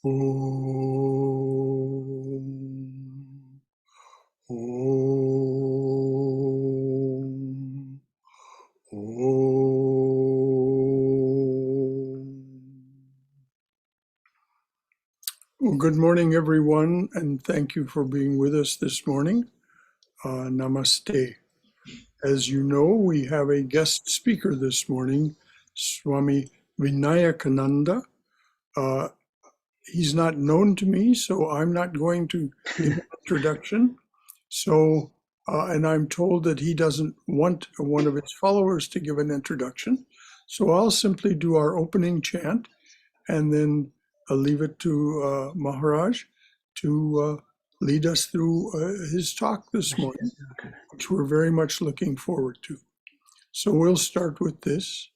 Om. Om. Om. Well, good morning, everyone, and thank you for being with us this morning. Namaste. As you know, we have a guest speaker this morning, Swami Vinayakananda. He's not known to me, so I'm not going to give an introduction. So, and I'm told that he doesn't want one of his followers to give an introduction. So I'll simply do our opening chant and then I'll leave it to Maharaj to lead us through his talk this morning, which we're very much looking forward to. So we'll start with this.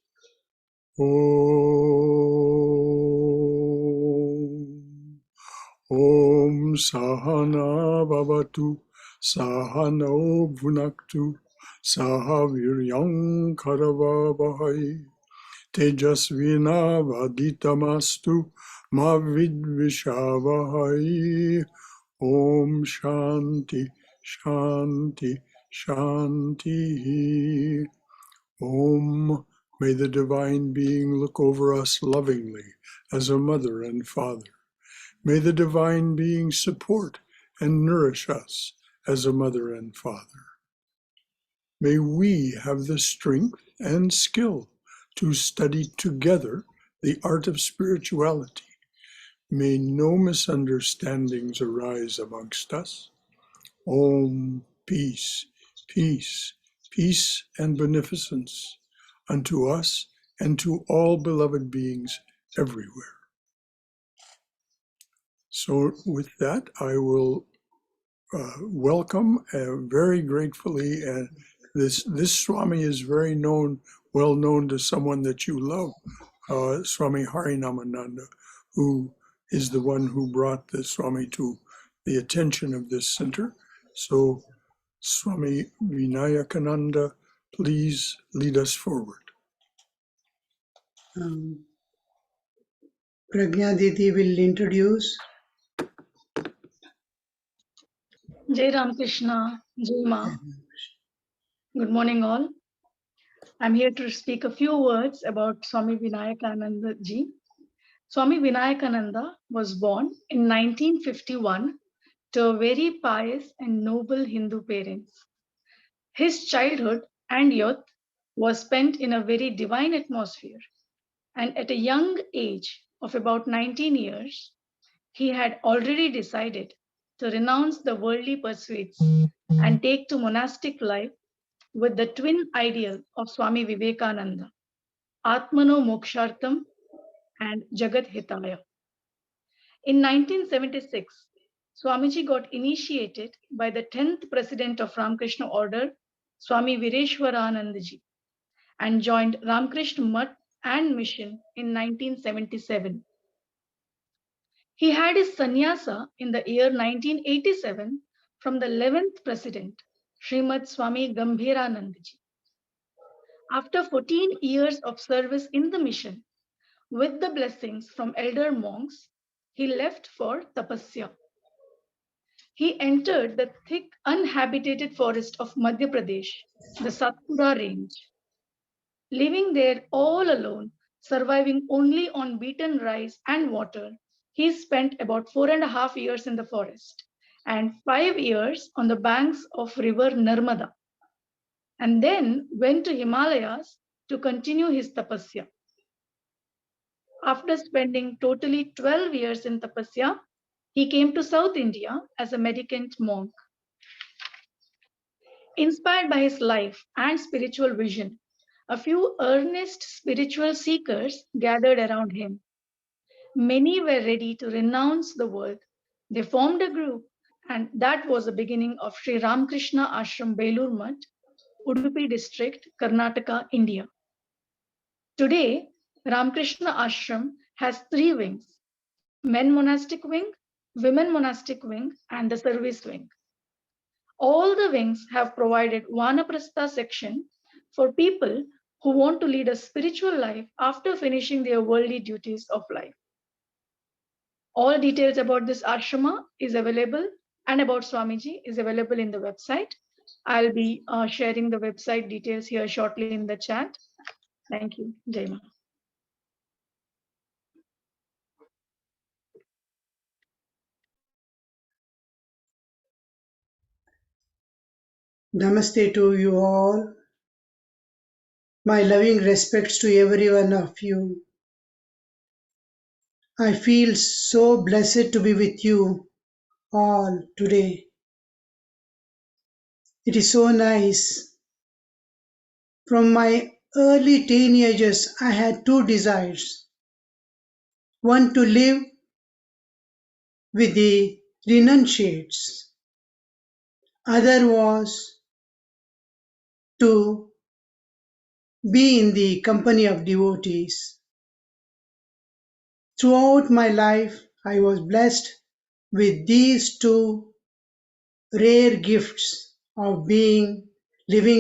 Om Sahana Bhavatu Sahano Bhunaktu Saha Viryam Karavavahai Tejasvina Vaditamastu Ma Vidvishavahai. Om Shanti Shanti Shanti. Om. May the Divine Being look over us lovingly as a mother and father. May the Divine Being support and nourish us as a mother and father. May we have the strength and skill to study together the art of spirituality. May no misunderstandings arise amongst us. Om, peace, peace, peace and beneficence unto us and to all beloved beings everywhere. So with that, I will welcome very gratefully. This Swami is very well known to someone that you love, Swami Harinamananda, who is the one who brought the Swami to the attention of this center. So Swami Vinayakananda, please lead us forward. Pragya Didi will introduce. Jai Ramakrishna, Jai Ma. Good morning, all. I'm here to speak a few words about Swami Vinayakananda-ji. Swami Vinayakananda was born in 1951 to a very pious and noble Hindu parents. His childhood and youth was spent in a very divine atmosphere, and at a young age of about 19 years, he had already decided to renounce the worldly pursuits and take to monastic life with the twin ideal of Swami Vivekananda, Atmano Mokshartam and Jagad, hitaya. In 1976, Swamiji got initiated by the 10th president of Ramakrishna Order, Swami Vireshwaranandaji, and joined Ramakrishna Math and Mission in 1977. He had his sannyasa in the year 1987 from the 11th president, Srimad Swami Gambhiranandaji. After 14 years of service in the mission, with the blessings from elder monks, he left for tapasya. He entered the thick, uninhabited forest of Madhya Pradesh, the Satpura range. Living there all alone, surviving only on beaten rice and water, he spent about 4.5 years in the forest and 5 years on the banks of river Narmada, and then went to Himalayas to continue his tapasya. After spending totally 12 years in tapasya, he came to South India as a mendicant monk. Inspired by his life and spiritual vision, a few earnest spiritual seekers gathered around him. Many were ready to renounce the world. They formed a group, and that was the beginning of Sri Ramakrishna Ashram Belur Math, Udupi district, Karnataka, India. Today, Ramakrishna Ashram has 3 wings: men monastic wing, women monastic wing, and the service wing. All the wings have provided Vanaprastha section for people who want to lead a spiritual life after finishing their worldly duties of life. All details about this ashrama is available, and about Swamiji is available in the website. I'll be sharing the website details here shortly in the chat. Thank you. Jai Ma. Namaste to you all. My loving respects to every one of you. I feel so blessed to be with you all today. It is so nice. From my early teenagers, I had two desires. One to live with the renunciates. Other was to be in the company of devotees. Throughout my life, I was blessed with these two rare gifts of living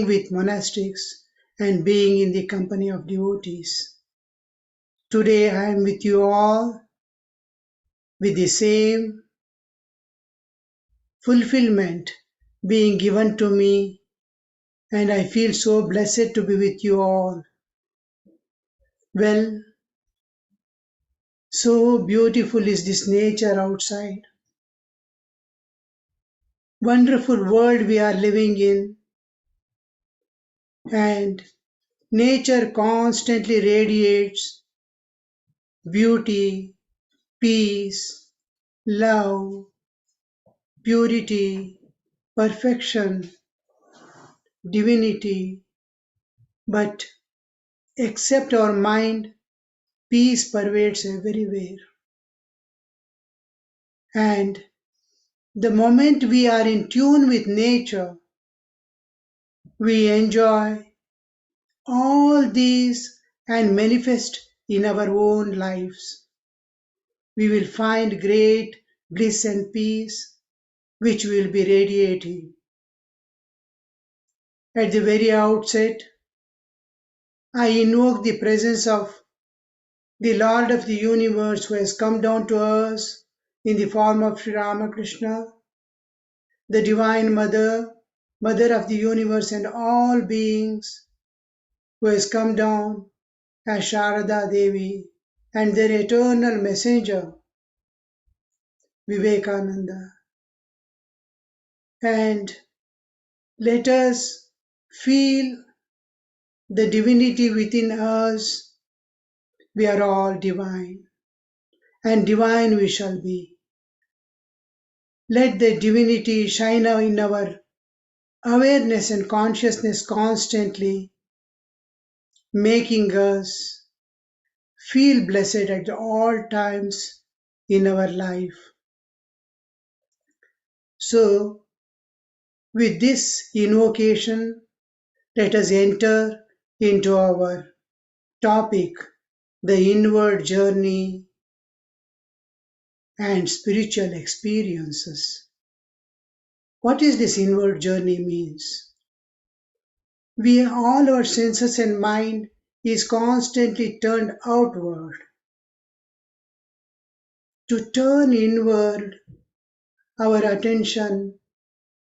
with monastics and being in the company of devotees. Today I am with you all with the same fulfillment being given to me, and I feel so blessed to be with you all. Well, so beautiful is this nature outside. Wonderful world we are living in, and nature constantly radiates beauty, peace, love, purity, perfection, divinity. But except our mind, peace pervades everywhere. And the moment we are in tune with nature, we enjoy all these and manifest in our own lives. We will find great bliss and peace which will be radiating. At the very outset, I invoke the presence of the Lord of the universe who has come down to us in the form of Sri Ramakrishna, the Divine Mother, Mother of the universe and all beings, who has come down as Sharada Devi, and their eternal messenger, Vivekananda. And let us feel the divinity within us. We are all divine, and divine we shall be. Let the divinity shine in our awareness and consciousness constantly, making us feel blessed at all times in our life. So, with this invocation, let us enter into our topic, the inward journey and spiritual experiences. What is this inward journey means? All our senses and mind is constantly turned outward. To turn inward our attention,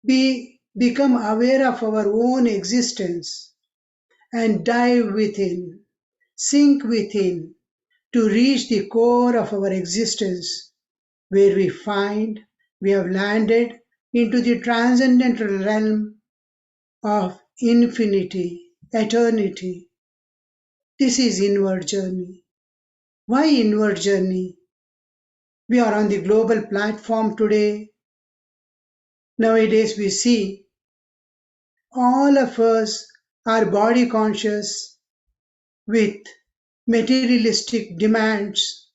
become aware of our own existence and dive within, sink within to reach the core of our existence, where we find we have landed into the transcendental realm of infinity, eternity. This is inward journey. Why inward journey? We are on the global platform today. Nowadays we see all of us are body conscious with materialistic demands.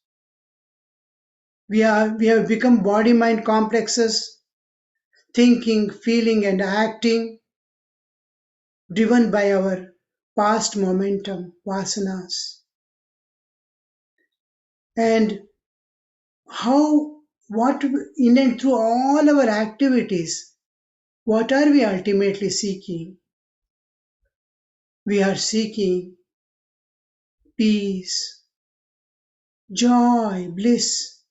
We have become body mind complexes, thinking, feeling, and acting, driven by our past momentum, vasanas. And in and through all our activities, what are we ultimately seeking? We are seeking peace, joy, bliss,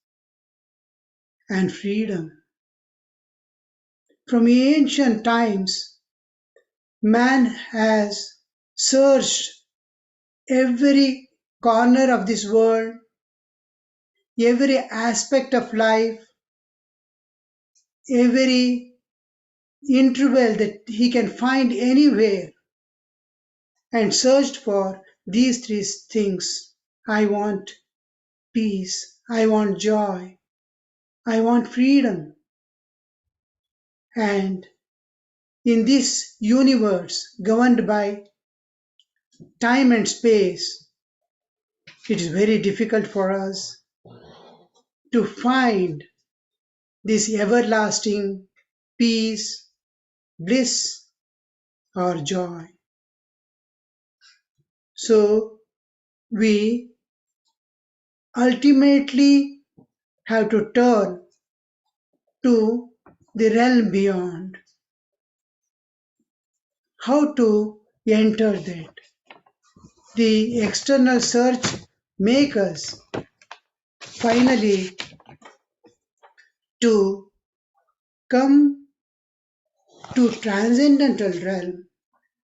and freedom. From ancient times, man has searched every corner of this world, every aspect of life, every interval that he can find anywhere, and searched for these three things. I want peace, I want joy, I want freedom. And in this universe governed by time and space, it is very difficult for us to find this everlasting peace, bliss, or joy. So we ultimately have to turn to the realm beyond. How to enter that? The external search makes us finally to come to transcendental realm.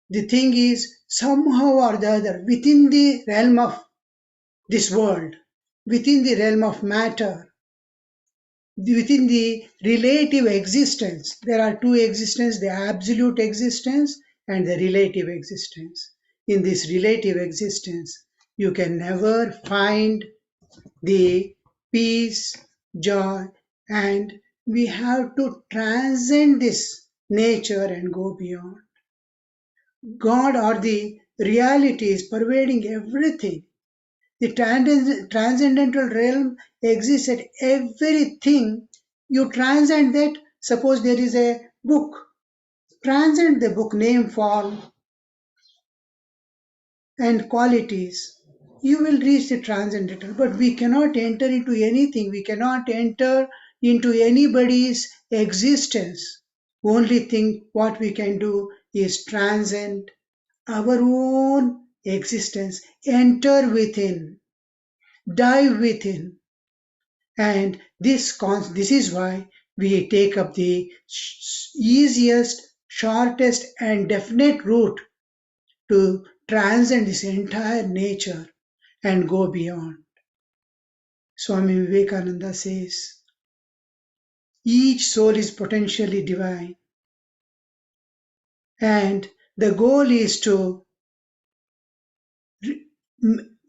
The thing is somehow or the other within the realm of this world, within the realm of matter, within the relative existence. There are two existences, the absolute existence and the relative existence. In this relative existence, you can never find the peace, joy, and we have to transcend this nature and go beyond. God or the reality is pervading everything. The transcendental realm exists at everything. You transcend that. Suppose there is a book. Transcend the book name, form, and qualities. You will reach the transcendental. But we cannot enter into anything. We cannot enter into anybody's existence. Only thing what we can do is transcend our own existence. Enter within. Dive within. And this is why we take up the easiest, shortest, and definite route to transcend this entire nature and go beyond. Swami Vivekananda says, each soul is potentially divine, and the goal is to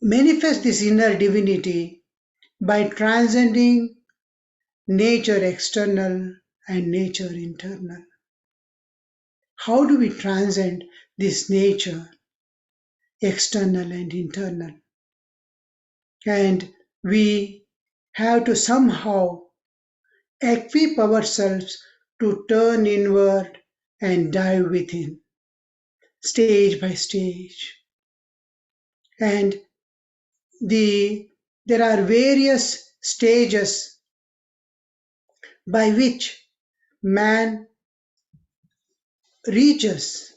manifest this inner divinity by transcending nature external and nature internal. How do we transcend this nature, external and internal? And we have to somehow equip ourselves to turn inward and dive within, stage by stage. And there are various stages by which man reaches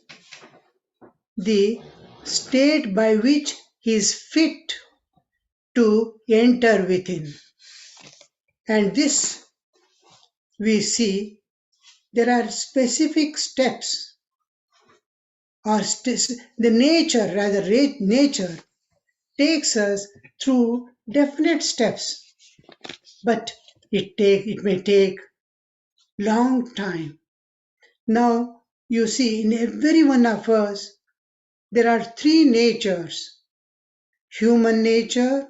the state by which he is fit to enter within. And this we see there are specific steps or the nature takes us through definite steps, but it may take long time. Now you see in every one of us there are three natures: human nature,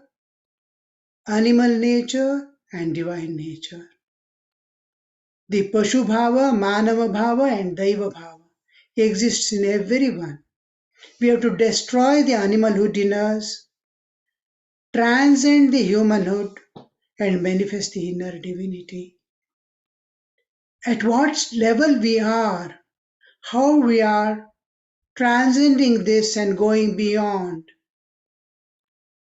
animal nature, and divine nature. The Pashu Bhava, Manava Bhava, and Daiva Bhava exists in everyone. We have to destroy the animalhood in us, transcend the humanhood, and manifest the inner divinity. At what level we are, how we are transcending this and going beyond.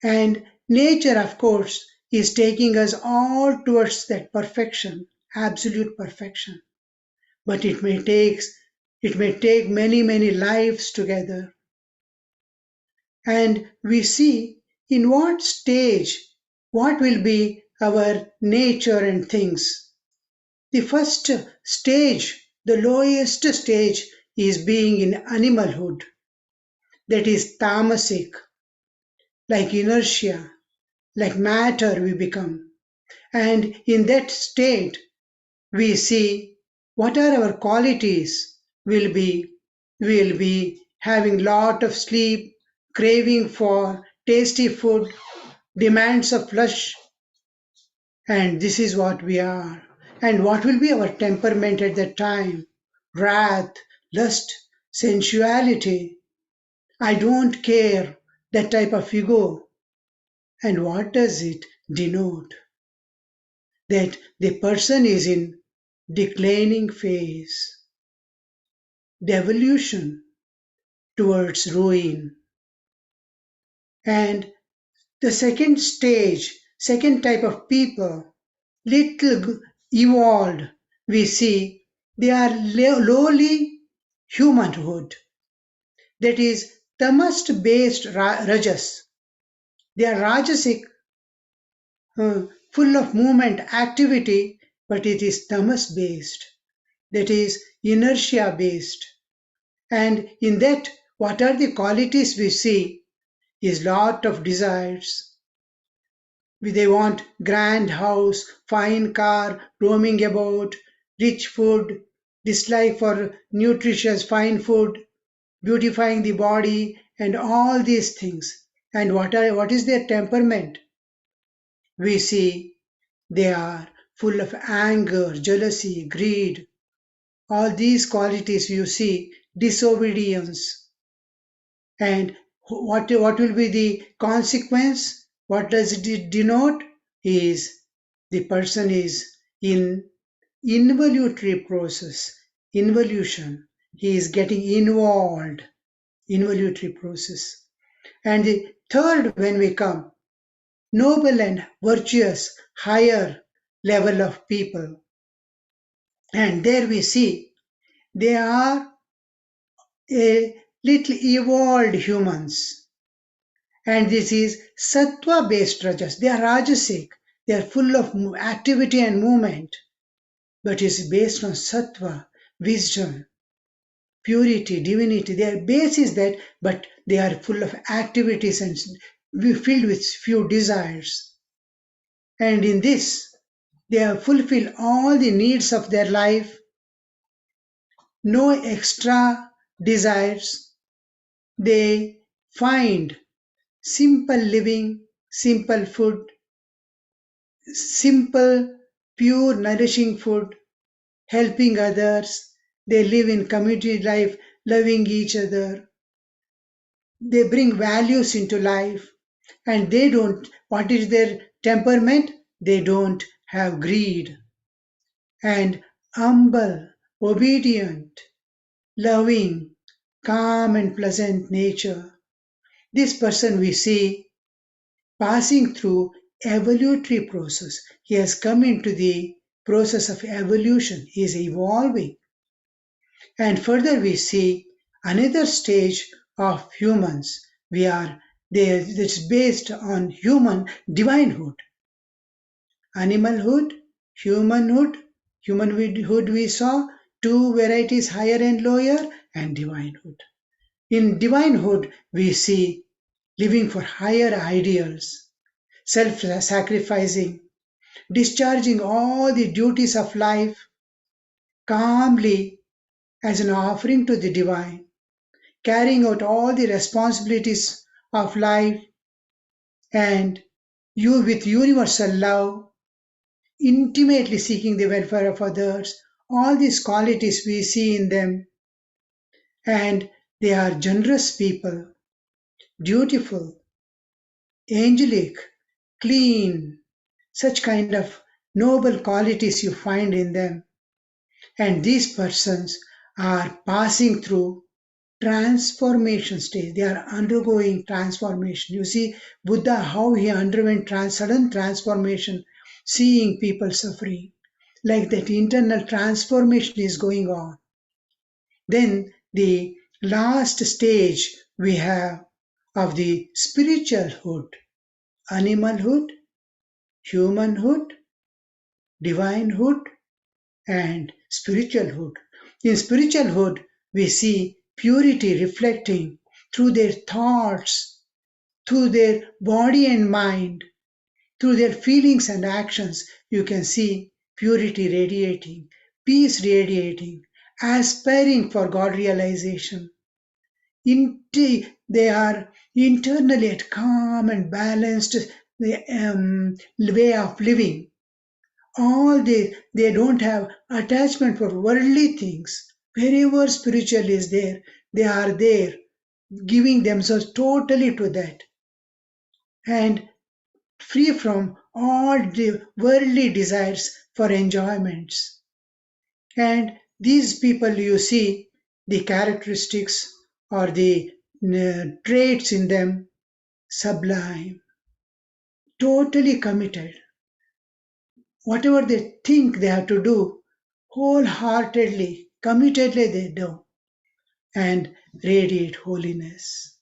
And nature, of course, is taking us all towards that perfection, absolute perfection. But it may take many, many lives together. And we see in what stage, what will be our nature and things. The first stage, the lowest stage, is being in animalhood, that is tamasic, like inertia, like matter we become. And in that state, we see what are our qualities. Will be having lot of sleep, craving for tasty food, demands of flesh, and this is what we are. And what will be our temperament at that time? Wrath, lust, sensuality. I don't care, that type of ego. And what does it denote? That the person is in declining phase, devolution towards ruin. And the second stage, second type of people, little evolved, we see they are lowly humanhood. That is tamas based rajas. They are rajasic, full of movement, activity, but it is tamas based. That is inertia based. And in that, what are the qualities we see is lot of desires. They want grand house, fine car, roaming about, rich food, dislike for nutritious fine food, beautifying the body, and all these things. And what is their temperament? We see they are full of anger, jealousy, greed. All these qualities you see, disobedience. And what will be the consequence? What does it denote? Is the person is in involutory process, involution. He is getting involved, involutory process. And the third, when we come, noble and virtuous, higher level of people. And there we see they are a little evolved humans. And this is sattva based rajas. They are rajasic. They are full of activity and movement. But it's based on sattva, wisdom, purity, divinity. Their base is that, but they are full of activities and filled with few desires. And in this, they have fulfilled all the needs of their life, no extra desires. They find simple living, simple food, simple, pure, nourishing food, helping others. They live in community life, loving each other. They bring values into life, and they don't, what is their temperament? They don't have greed. And humble, obedient, loving, calm, and pleasant nature. This person we see passing through evolutionary process. He has come into the process of evolution. He is evolving. And further we see another stage of humans. We are there, it's based on human divinehood. Animalhood, humanhood, humanhood we saw, two varieties higher and lower, and divinehood. In divinehood, we see living for higher ideals, self-sacrificing, discharging all the duties of life calmly as an offering to the divine, carrying out all the responsibilities of life, and you with universal love, intimately seeking the welfare of others. All these qualities we see in them, and they are generous people, dutiful, angelic, clean, such kind of noble qualities you find in them. And these persons are passing through transformation stage. They are undergoing transformation. You see Buddha, how he underwent sudden transformation, seeing people suffering. Like that internal transformation is going on. Then the last stage we have of the spiritualhood, animalhood, humanhood, divinehood, and spiritualhood. In spiritualhood, we see purity reflecting through their thoughts, through their body and mind, through their feelings and actions. You can see purity radiating, peace radiating, aspiring for God realization. They are internally at calm and balanced way of living. All they don't have attachment for worldly things. Wherever spiritual is there, they are there, giving themselves totally to that, and free from all the worldly desires for enjoyments. And these people, you see the characteristics or the traits in them, sublime, totally committed. Whatever they think they have to do, wholeheartedly, committedly they do, and radiate holiness.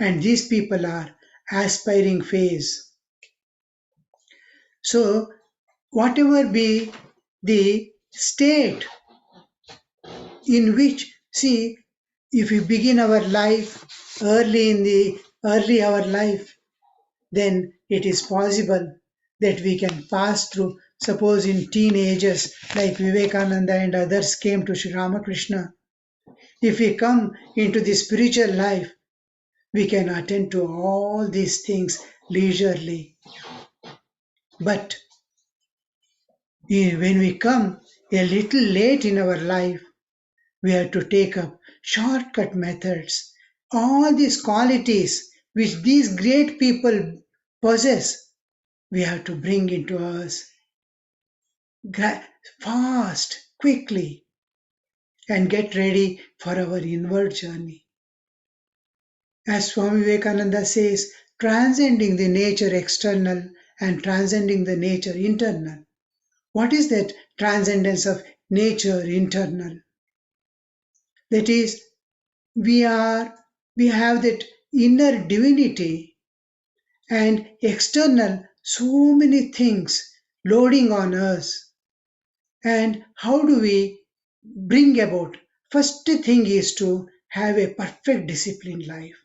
And these people are aspiring phase. So, whatever be the state in which, see, if we begin our life early our life, then it is possible that we can pass through. Suppose in teenagers like Vivekananda and others came to Sri Ramakrishna, if we come into the spiritual life, we can attend to all these things leisurely. But when we come a little late in our life, we have to take up shortcut methods. All these qualities which these great people possess, we have to bring into us fast, quickly, and get ready for our inward journey. As Swami Vivekananda says, transcending the nature external and transcending the nature internal. What is that transcendence of nature internal? That is, we have that inner divinity, and external so many things loading on us. And how do we bring about? First thing is to have a perfect disciplined life.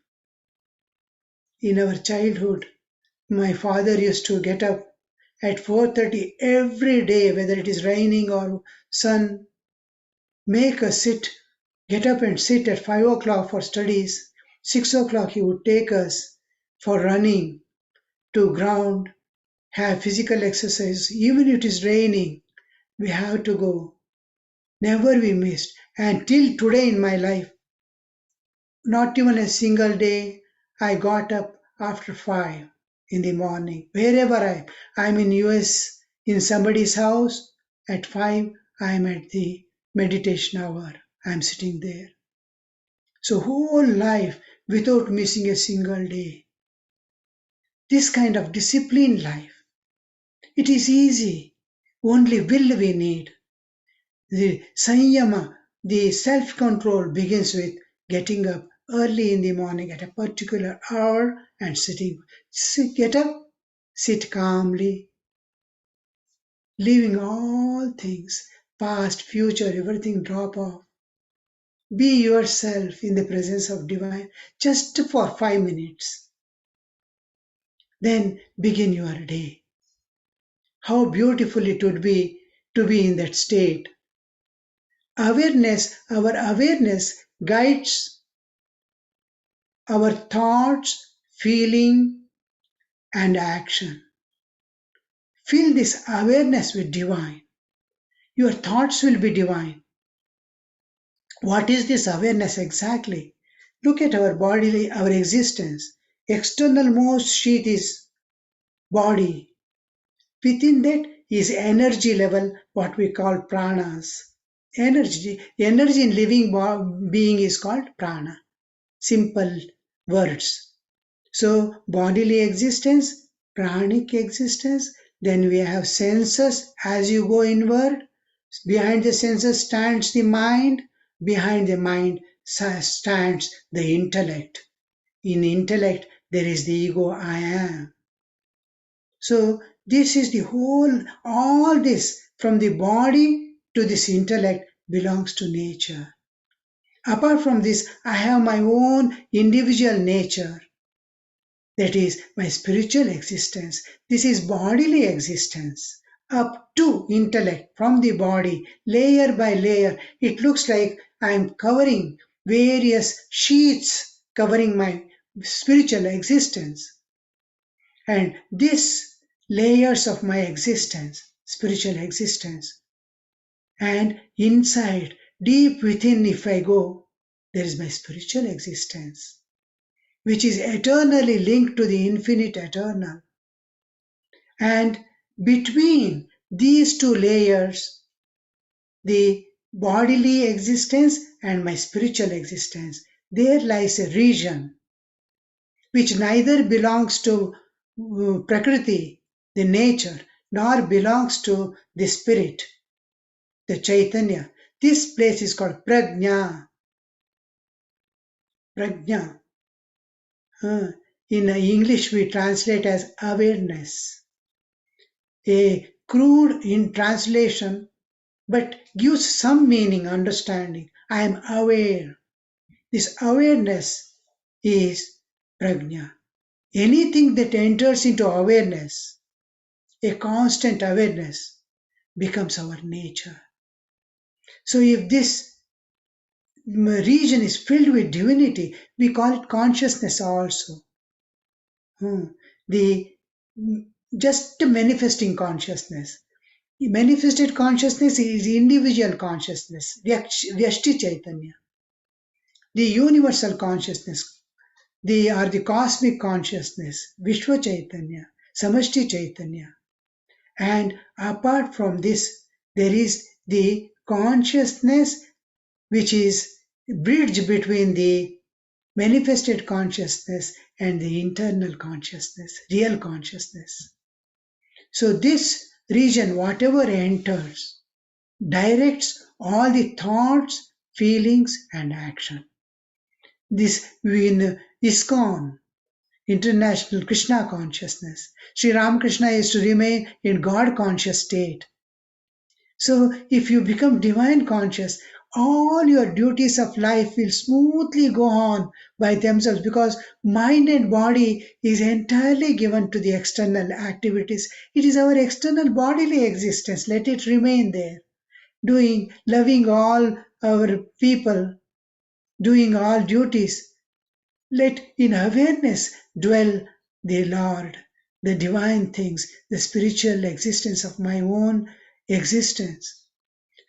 In our childhood, my father used to get up at 4:30 every day, whether it is raining or sun, make us get up and sit at 5 o'clock for studies. 6 o'clock he would take us for running to ground, have physical exercise. Even if it is raining, we have to go. Never we missed. And till today in my life, not even a single day I got up after 5 in the morning. Wherever I'm in US, in somebody's house, at 5, I'm at the meditation hour. I'm sitting there. So whole life without missing a single day. This kind of disciplined life. It is easy. Only will we need. The sanyama, the self-control begins with getting up early in the morning at a particular hour and sitting. Get up, sit calmly, leaving all things, past, future, everything drop off. Be yourself in the presence of divine just for 5 minutes. Then begin your day. How beautiful it would be to be in that state. Our awareness guides our thoughts, feeling, and action. Fill this awareness with divine. Your thoughts will be divine. What is this awareness exactly? Look at our body, our existence. Externalmost sheath is body. Within that is energy level, what we call pranas. Energy in living being is called prana. Simple words. So bodily existence, pranic existence, then we have senses as you go inward. Behind the senses stands the mind, behind the mind stands the intellect. In intellect, there is the ego, I am. So this is the whole, all this from the body to this intellect belongs to nature. Apart from this, I have my own individual nature. That is my spiritual existence. This is bodily existence. Up to intellect from the body, layer by layer, it looks like I am covering various sheets covering my spiritual existence. And these layers of my existence, spiritual existence, and inside, deep within, if I go, there is my spiritual existence, which is eternally linked to the infinite eternal. And between these two layers, the bodily existence and my spiritual existence, there lies a region which neither belongs to Prakriti, the nature, nor belongs to the spirit, the Chaitanya. This place is called Prajna. Prajna. In English, we translate as awareness. A crude in translation, but gives some meaning, understanding. I am aware. This awareness is prajna. Anything that enters into awareness, a constant awareness, becomes our nature. So if this region is filled with divinity, we call it consciousness also. The just manifesting consciousness. The manifested consciousness is individual consciousness, Vyashti Chaitanya. The universal consciousness, the cosmic consciousness, Vishwa Chaitanya, Samashti Chaitanya. And apart from this, there is the consciousness which is bridge between the manifested consciousness and the internal consciousness, real consciousness. So this region, whatever enters, directs all the thoughts, feelings, and action. This in ISKCON, International Krishna Consciousness, Sri Ramakrishna is to remain in God conscious state. So if you become divine conscious, all your duties of life will smoothly go on by themselves, because mind and body is entirely given to the external activities. It is our external bodily existence. Let it remain there, loving all our people, doing all duties. Let in awareness dwell the Lord, the divine things, the spiritual existence of my own existence.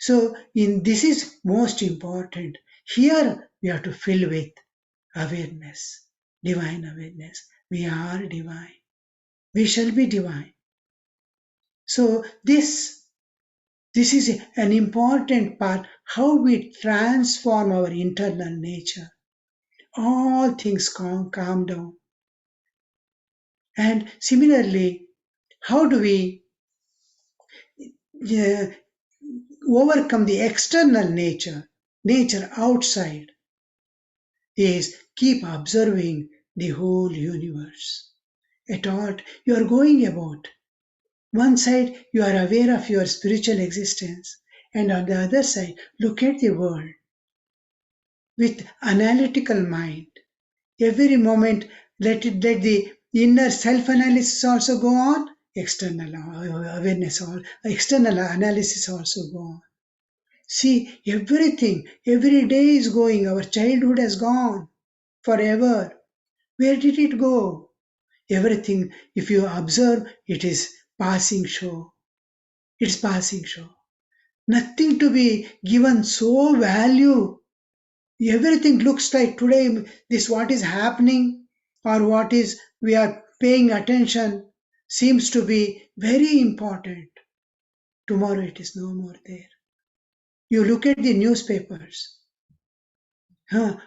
So this is most important. Here we have to fill with awareness, divine awareness. We are divine. We shall be divine. So this is an important part, how we transform our internal nature. All things calm down. And similarly, how do we overcome the external nature outside? Is keep observing the whole universe. At all you are going about. One side you are aware of your spiritual existence, and on the other side look at the world with analytical mind. Every moment let the inner self-analysis also go on, external awareness, external analysis also go on. See, everything, every day is going. Our childhood has gone forever. Where did it go? Everything, if you observe, it is passing show. It's passing show. Nothing to be given so value. Everything looks like today, this what is happening or what is we are paying attention seems to be very important. Tomorrow it is no more there. You look at the newspapers.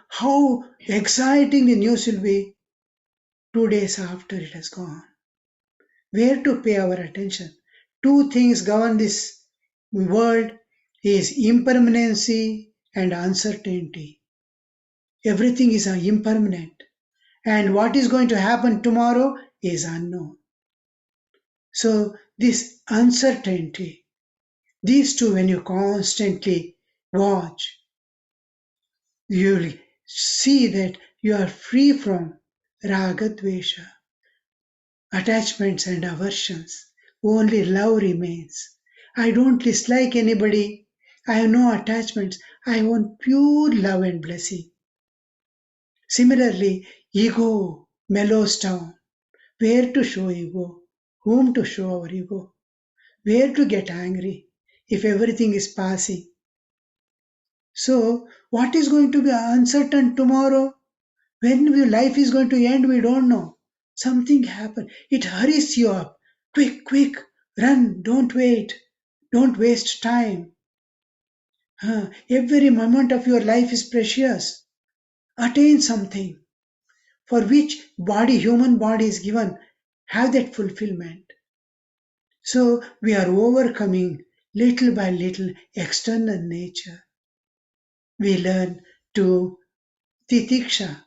How exciting the news will be 2 days after it has gone. Where to pay our attention? Two things govern this world is impermanency and uncertainty. Everything is impermanent, and what is going to happen tomorrow is unknown. So this uncertainty, These two, when you constantly watch, you will see that you are free from raga, dvesha, attachments and aversions. Only love remains. I don't dislike anybody. I have no attachments. I want pure love and blessing. Similarly, ego mellows down. Where to show ego? Whom to show our ego? Where to get angry if everything is passing? So, what is going to be uncertain tomorrow? When your life is going to end, we don't know. Something happened. It hurries you up. Quick, quick, run, don't wait. Don't waste time. Every moment of your life is precious. Attain something for which human body is given. Have that fulfillment. So we are overcoming little by little external nature. We learn to titiksha,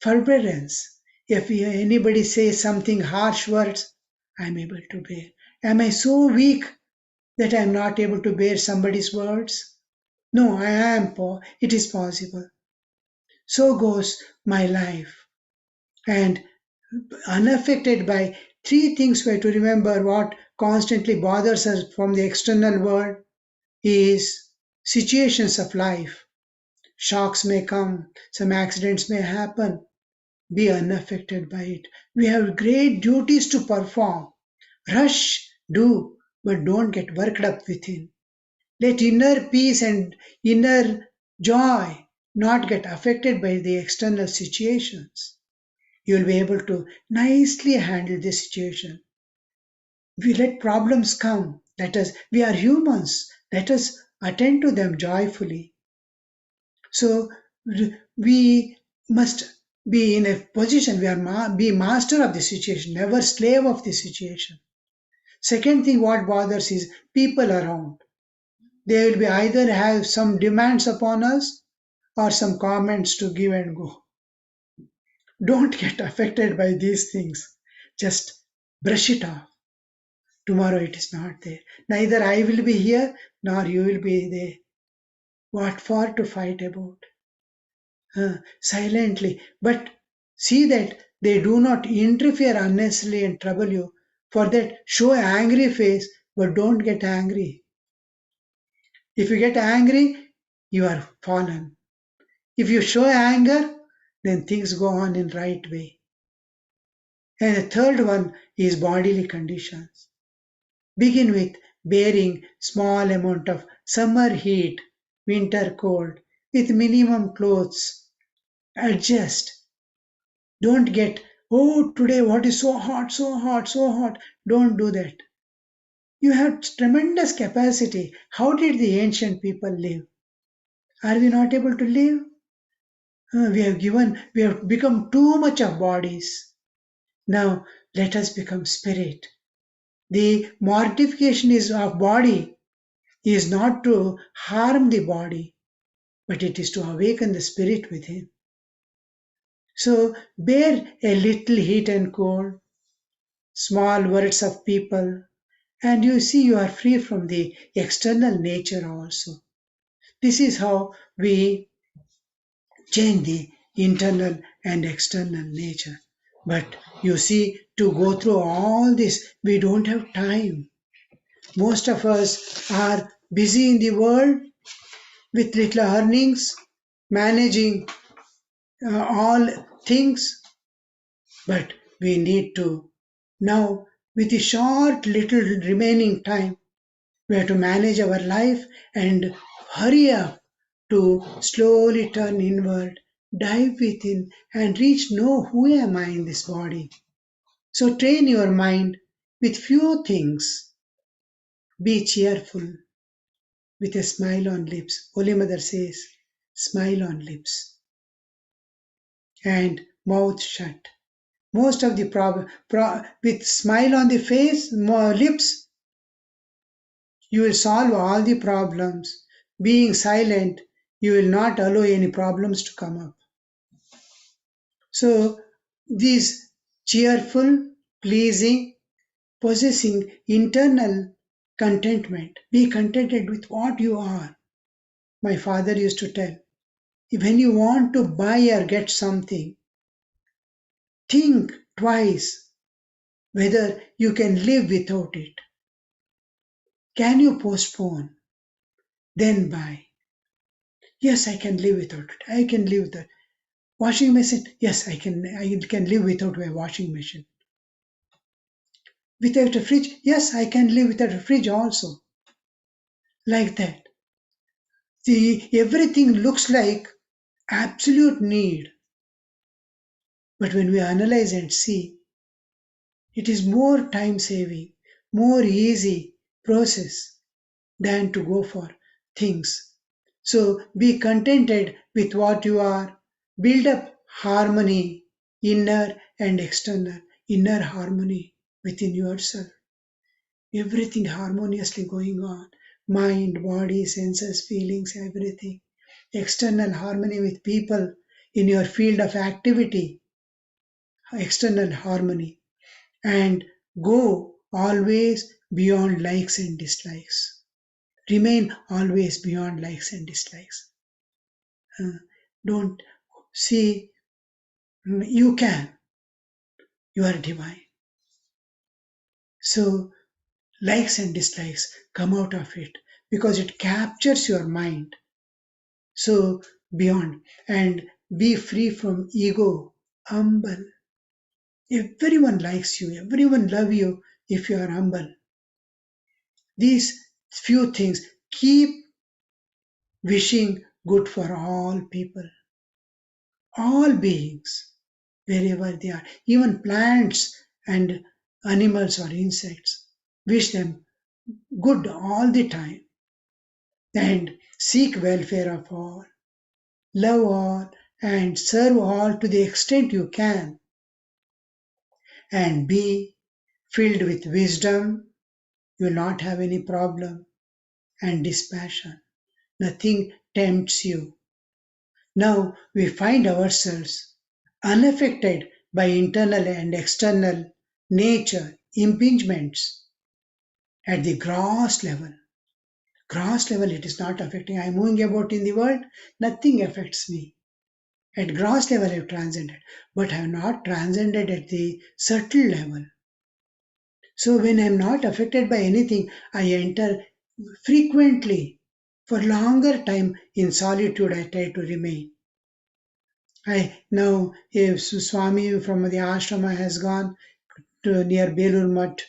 forbearance. If anybody says something harsh words, I'm able to bear. Am I so weak that I'm not able to bear somebody's words? No, I am. It is possible. So goes my life. And unaffected by three things we have to remember what constantly bothers us from the external world is situations of life. Shocks may come, some accidents may happen. Be unaffected by it. We have great duties to perform. Rush, do, but don't get worked up within. Let inner peace and inner joy not get affected by the external situations. You will be able to nicely handle the situation. We let problems come. We are humans. Let us attend to them joyfully. So we must be in a position, be master of the situation, never slave of the situation. Second thing what bothers is people around. They will be either have some demands upon us or some comments to give and go. Don't get affected by these things. Just brush it off. Tomorrow it is not there. Neither I will be here nor you will be there. What for to fight about? Silently. But see that they do not interfere unnecessarily and trouble you. For that, show angry face, but don't get angry. If you get angry, you are fallen. If you show anger, then things go on in right way. And the third one is bodily conditions. Begin with bearing small amount of summer heat, winter cold, with minimum clothes. Adjust. Don't get, oh, today what is so hot, so hot, so hot. Don't do that. You have tremendous capacity. How did the ancient people live? Are we not able to live? We have become too much of bodies. Now let us become spirit. The mortification is of body is not to harm the body, but it is to awaken the spirit within. So bear a little heat and cold, small words of people, and you see you are free from the external nature also. This is how we change the internal and external nature. But you see, to go through all this, we don't have time. Most of us are busy in the world with little earnings, managing all things, but we need to now, with the short little remaining time, we have to manage our life and hurry up to slowly turn inward, dive within, and reach know who am I in this body. So train your mind with few things. Be cheerful with a smile on lips. Holy Mother says, smile on lips and mouth shut. Most of the with smile on the face, lips, you will solve all the problems. Being silent, you will not allow any problems to come up. So, these cheerful, pleasing, possessing internal contentment. Be contented with what you are. My father used to tell, when you want to buy or get something, think twice whether you can live without it. Can you postpone? Then buy. Yes, I can live without it. I can live without washing machine. Yes, I can live without my washing machine. Without a fridge. Yes, I can live without a fridge also. Like that. See, everything looks like absolute need. But when we analyze and see, it is more time saving, more easy process than to go for things. So be contented with what you are. Build up harmony, inner and external, inner harmony within yourself. Everything harmoniously going on. Mind, body, senses, feelings, everything. External harmony with people in your field of activity, external harmony. And go always beyond likes and dislikes. Remain always beyond likes and dislikes. Don't see, you can, you are divine. So, likes and dislikes, come out of it because it captures your mind. So, beyond and be free from ego, humble. Everyone likes you, everyone love you if you are humble. These few things, keep wishing good for all people, all beings, wherever they are, even plants and animals or insects. Wish them good all the time and seek welfare of all, love all, and serve all to the extent you can, and be filled with wisdom. You will not have any problem, and dispassion. Nothing tempts you. Now we find ourselves unaffected by internal and external nature impingements at the gross level. Gross level, it is not affecting. I am moving about in the world, nothing affects me. At gross level, I have transcended, but I have not transcended at the subtle level. So when I am not affected by anything, I enter frequently for longer time in solitude. I try to remain. I now, if Swami from the ashrama has gone to near Belur Mutt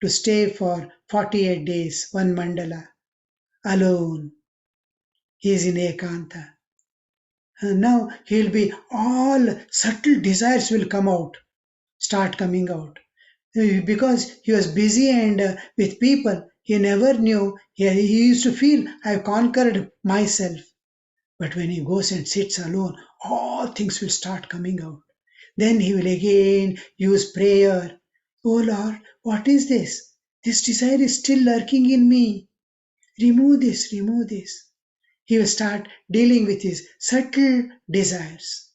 to stay for 48 days, one mandala, alone. He is in Ekanta. And now he'll be all subtle desires will come out, start coming out. Because he was busy and with people, he never knew. He used to feel, I've conquered myself. But when he goes and sits alone, all things will start coming out. Then he will again use prayer. Oh Lord, what is this? This desire is still lurking in me. Remove this, remove this. He will start dealing with his subtle desires.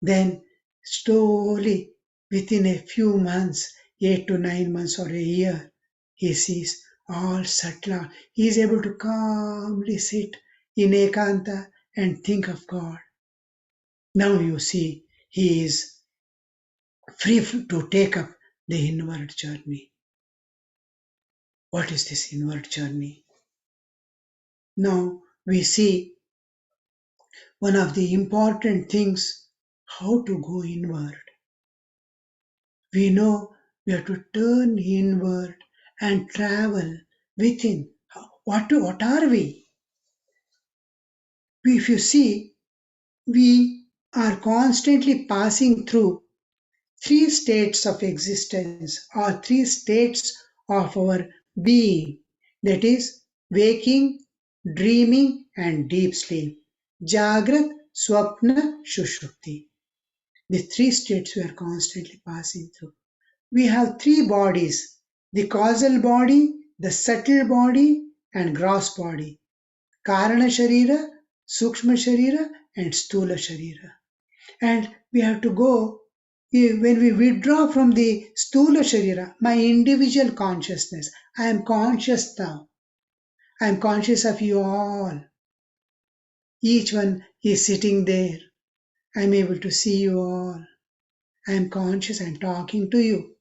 Then slowly, within a few months, 8 to 9 months or a year, he sees all subtle. He is able to calmly sit in Ekanta and think of God. Now you see, he is free to take up the inward journey. What is this inward journey? Now we see one of the important things, how to go inward. We know we have to turn inward and travel within. What are we? If you see, we are constantly passing through three states of existence or three states of our being, that is, waking, dreaming, and deep sleep. Jagrat, Swapna, Shushupti. The three states we are constantly passing through. We have three bodies, the causal body, the subtle body, and gross body. Karana Sharira, Sukshma Sharira, and Stula Sharira. And we have to go When we withdraw from the Stula Sharira, my individual consciousness, I am conscious now. I am conscious of you all. Each one is sitting there. I am able to see you all. I am conscious, I am talking to you.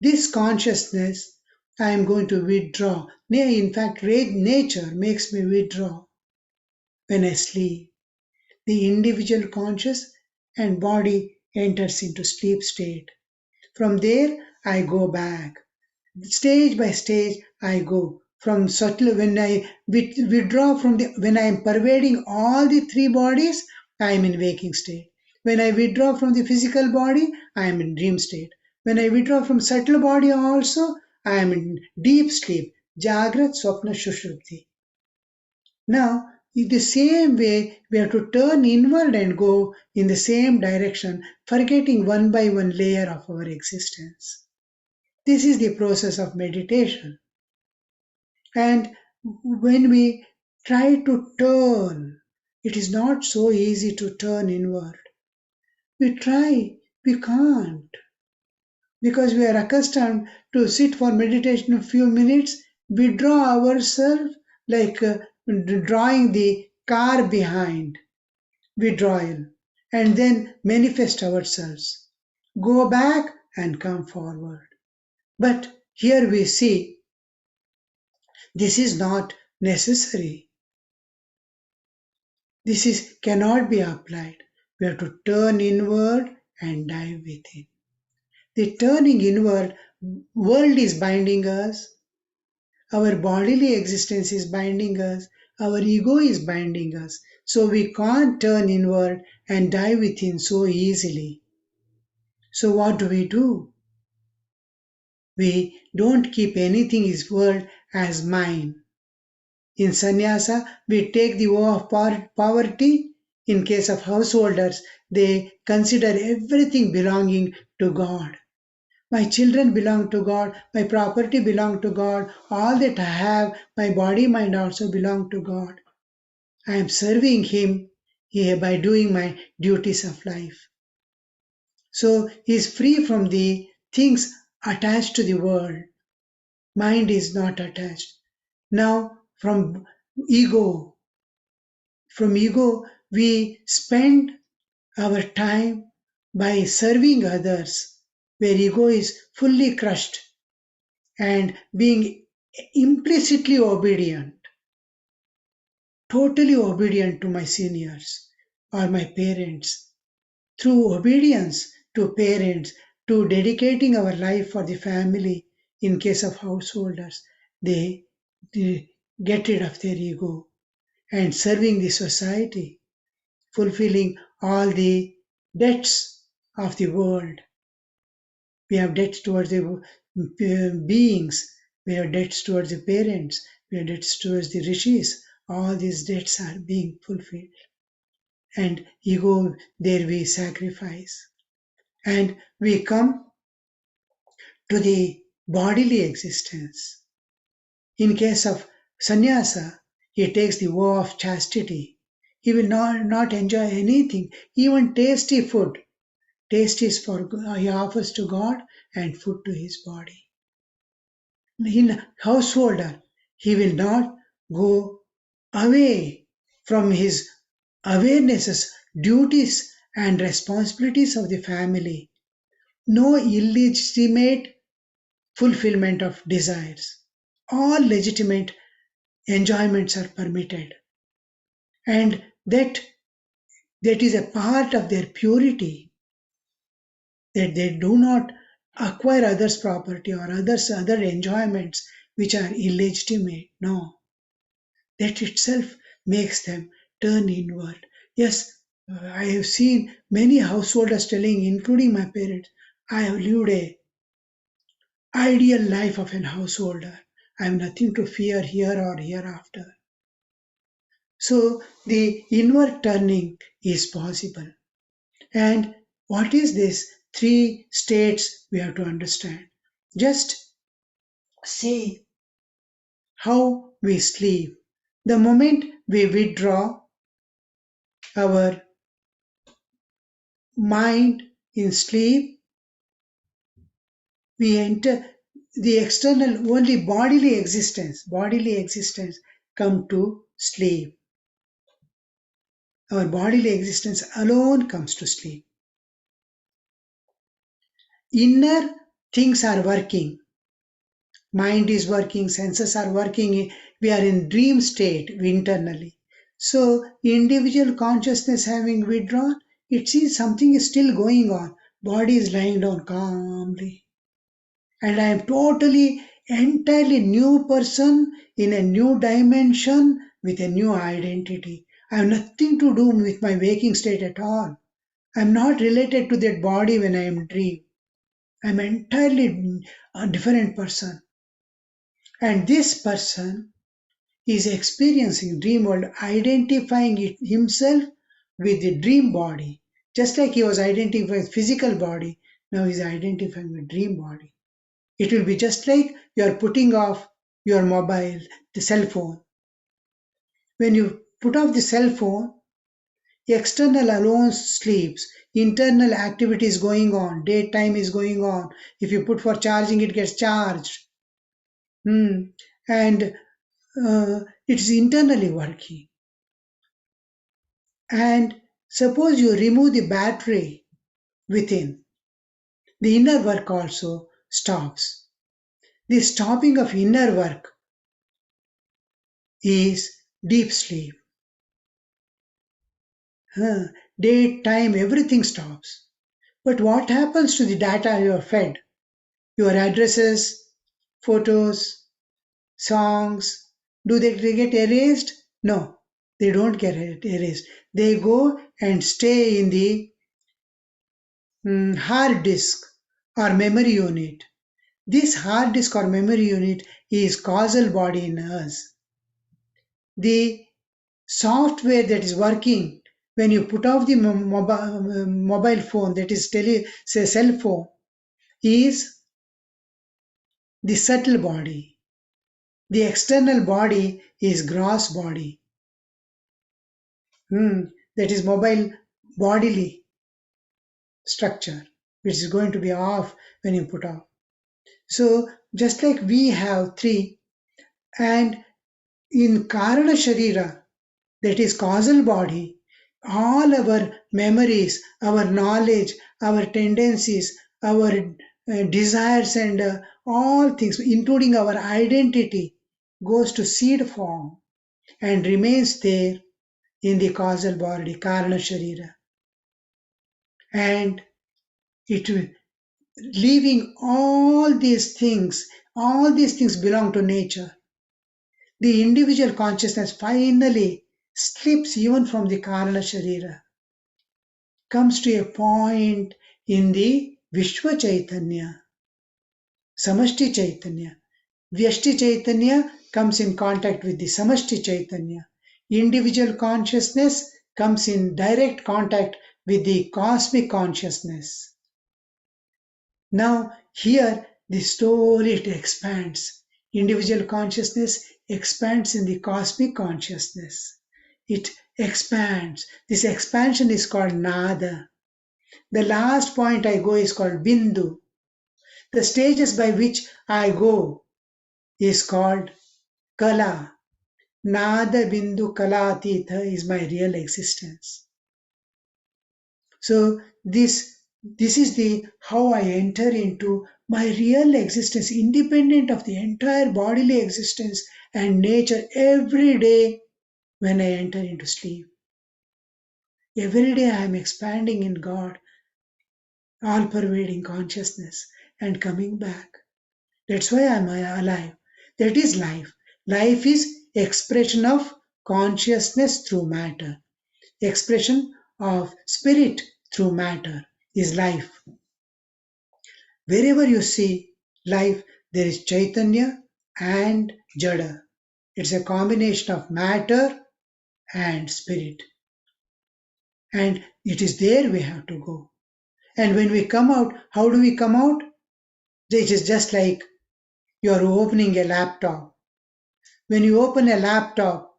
This consciousness, I am going to withdraw. In fact, nature makes me withdraw when I sleep. The individual conscious and body enters into sleep state. From there, I go back. Stage by stage, I go. From subtle, when I withdraw from when I am pervading all the three bodies, I am in waking state. When I withdraw from the physical body, I am in dream state. When I withdraw from subtle body also, I am in deep sleep. Jagrat, Swapna, Shushupti. Now, in the same way, we have to turn inward and go in the same direction, forgetting one by one layer of our existence. This is the process of meditation. And when we try to turn, it is not so easy to turn inward. We try, we can't, because we are accustomed to sit for meditation a few minutes, withdraw ourselves like drawing the car behind, withdrawal, and then manifest ourselves. Go back and come forward. But here we see this is not necessary. Cannot be applied. We have to turn inward and dive within. The turning inward, world is binding us, our bodily existence is binding us, our ego is binding us. So we can't turn inward and dive within so easily. So what do? We don't keep anything in this world as mine. In sannyasa, we take the vow of poverty. In case of householders, they consider everything belonging to God. My children belong to God, my property belong to God, all that I have, my body, mind also belong to God. I am serving Him here by doing my duties of life. So he is free from the things attached to the world. Mind is not attached. Now ego, from ego, we spend our time by serving others, where ego is fully crushed and being implicitly obedient, totally obedient to my seniors or my parents. Through obedience to parents, to dedicating our life for the family, in case of householders, they get rid of their ego and serving the society, fulfilling all the debts of the world. We have debts towards the beings, we have debts towards the parents, we have debts towards the rishis. All these debts are being fulfilled. And ego, there we sacrifice. And we come to the bodily existence. In case of sannyasa, he takes the vow of chastity. He will not enjoy anything, even tasty food. Taste is for he offers to God and food to his body. In householder, he will not go away from his awarenesses, duties, and responsibilities of the family. No illegitimate fulfillment of desires. All legitimate enjoyments are permitted. And that is a part of their purity, that they do not acquire others' property or other enjoyments which are illegitimate. No. That itself makes them turn inward. Yes, I have seen many householders telling, including my parents, I have lived a ideal life of an householder. I have nothing to fear here or hereafter. So the inward turning is possible. And what is this three states we have to understand? Just see how we sleep. The moment we withdraw, our mind In sleep, we enter the external, only bodily existence come to sleep. Our bodily existence alone comes to sleep. Inner things are working. Mind is working, senses are working. We are in dream state internally. So individual consciousness having withdrawn, it sees something is still going on. Body is lying down calmly. And I am totally, entirely new person in a new dimension with a new identity. I have nothing to do with my waking state at all. I am not related to that body when I am dream. I am entirely a different person. And this person is experiencing dream world, identifying himself with the dream body. Just like he was identifying with physical body, now he is identifying with dream body. It will be just like you are putting off your mobile, the cell phone. When you put off the cell phone, the external alone sleeps. Internal activity is going on. Daytime is going on. If you put for charging, it gets charged. And it's internally working. And suppose you remove the battery within, the inner work also stops. The stopping of inner work is deep sleep. Daytime, everything stops. But what happens to the data you are fed? Your addresses, photos, songs, do they get erased? No, they don't get erased. They go and stay in the hard disk or memory unit. This hard disk or memory unit is causal body in us. The software that is working when you put off the mobile phone, that is cell phone, is the subtle body. The external body is gross body. That is mobile bodily structure, which is going to be off when you put off. So just like we have three, and in Karana Sharira, that is causal body, all our memories, our knowledge, our tendencies, our desires, and all things, including our identity, goes to seed form and remains there in the causal body, Karana Sharira. And it will, leaving all these things belong to nature. The individual consciousness finally slips even from the Karana Sharira, comes to a point in the Vishwa Chaitanya, Samashti Chaitanya. Vyashti Chaitanya comes in contact with the Samashti Chaitanya. Individual consciousness comes in direct contact with the cosmic consciousness. Now, here the story it expands. Individual consciousness expands in the cosmic consciousness. It expands. This expansion is called Nada. The last point I go is called Bindu. The stages by which I go is called Kala. Nada Bindu Kalatitha is my real existence. So this is the how I enter into my real existence, independent of the entire bodily existence and nature every day when I enter into sleep. Every day I am expanding in God, all pervading consciousness and coming back. That's why I am alive. That is life. Life is expression of consciousness through matter. Expression of spirit through matter is life. Wherever you see life, there is Chaitanya and Jada. It's a combination of matter and spirit. And it is there we have to go. And when we come out, how do we come out? It is just like you are opening a laptop. When you open a laptop,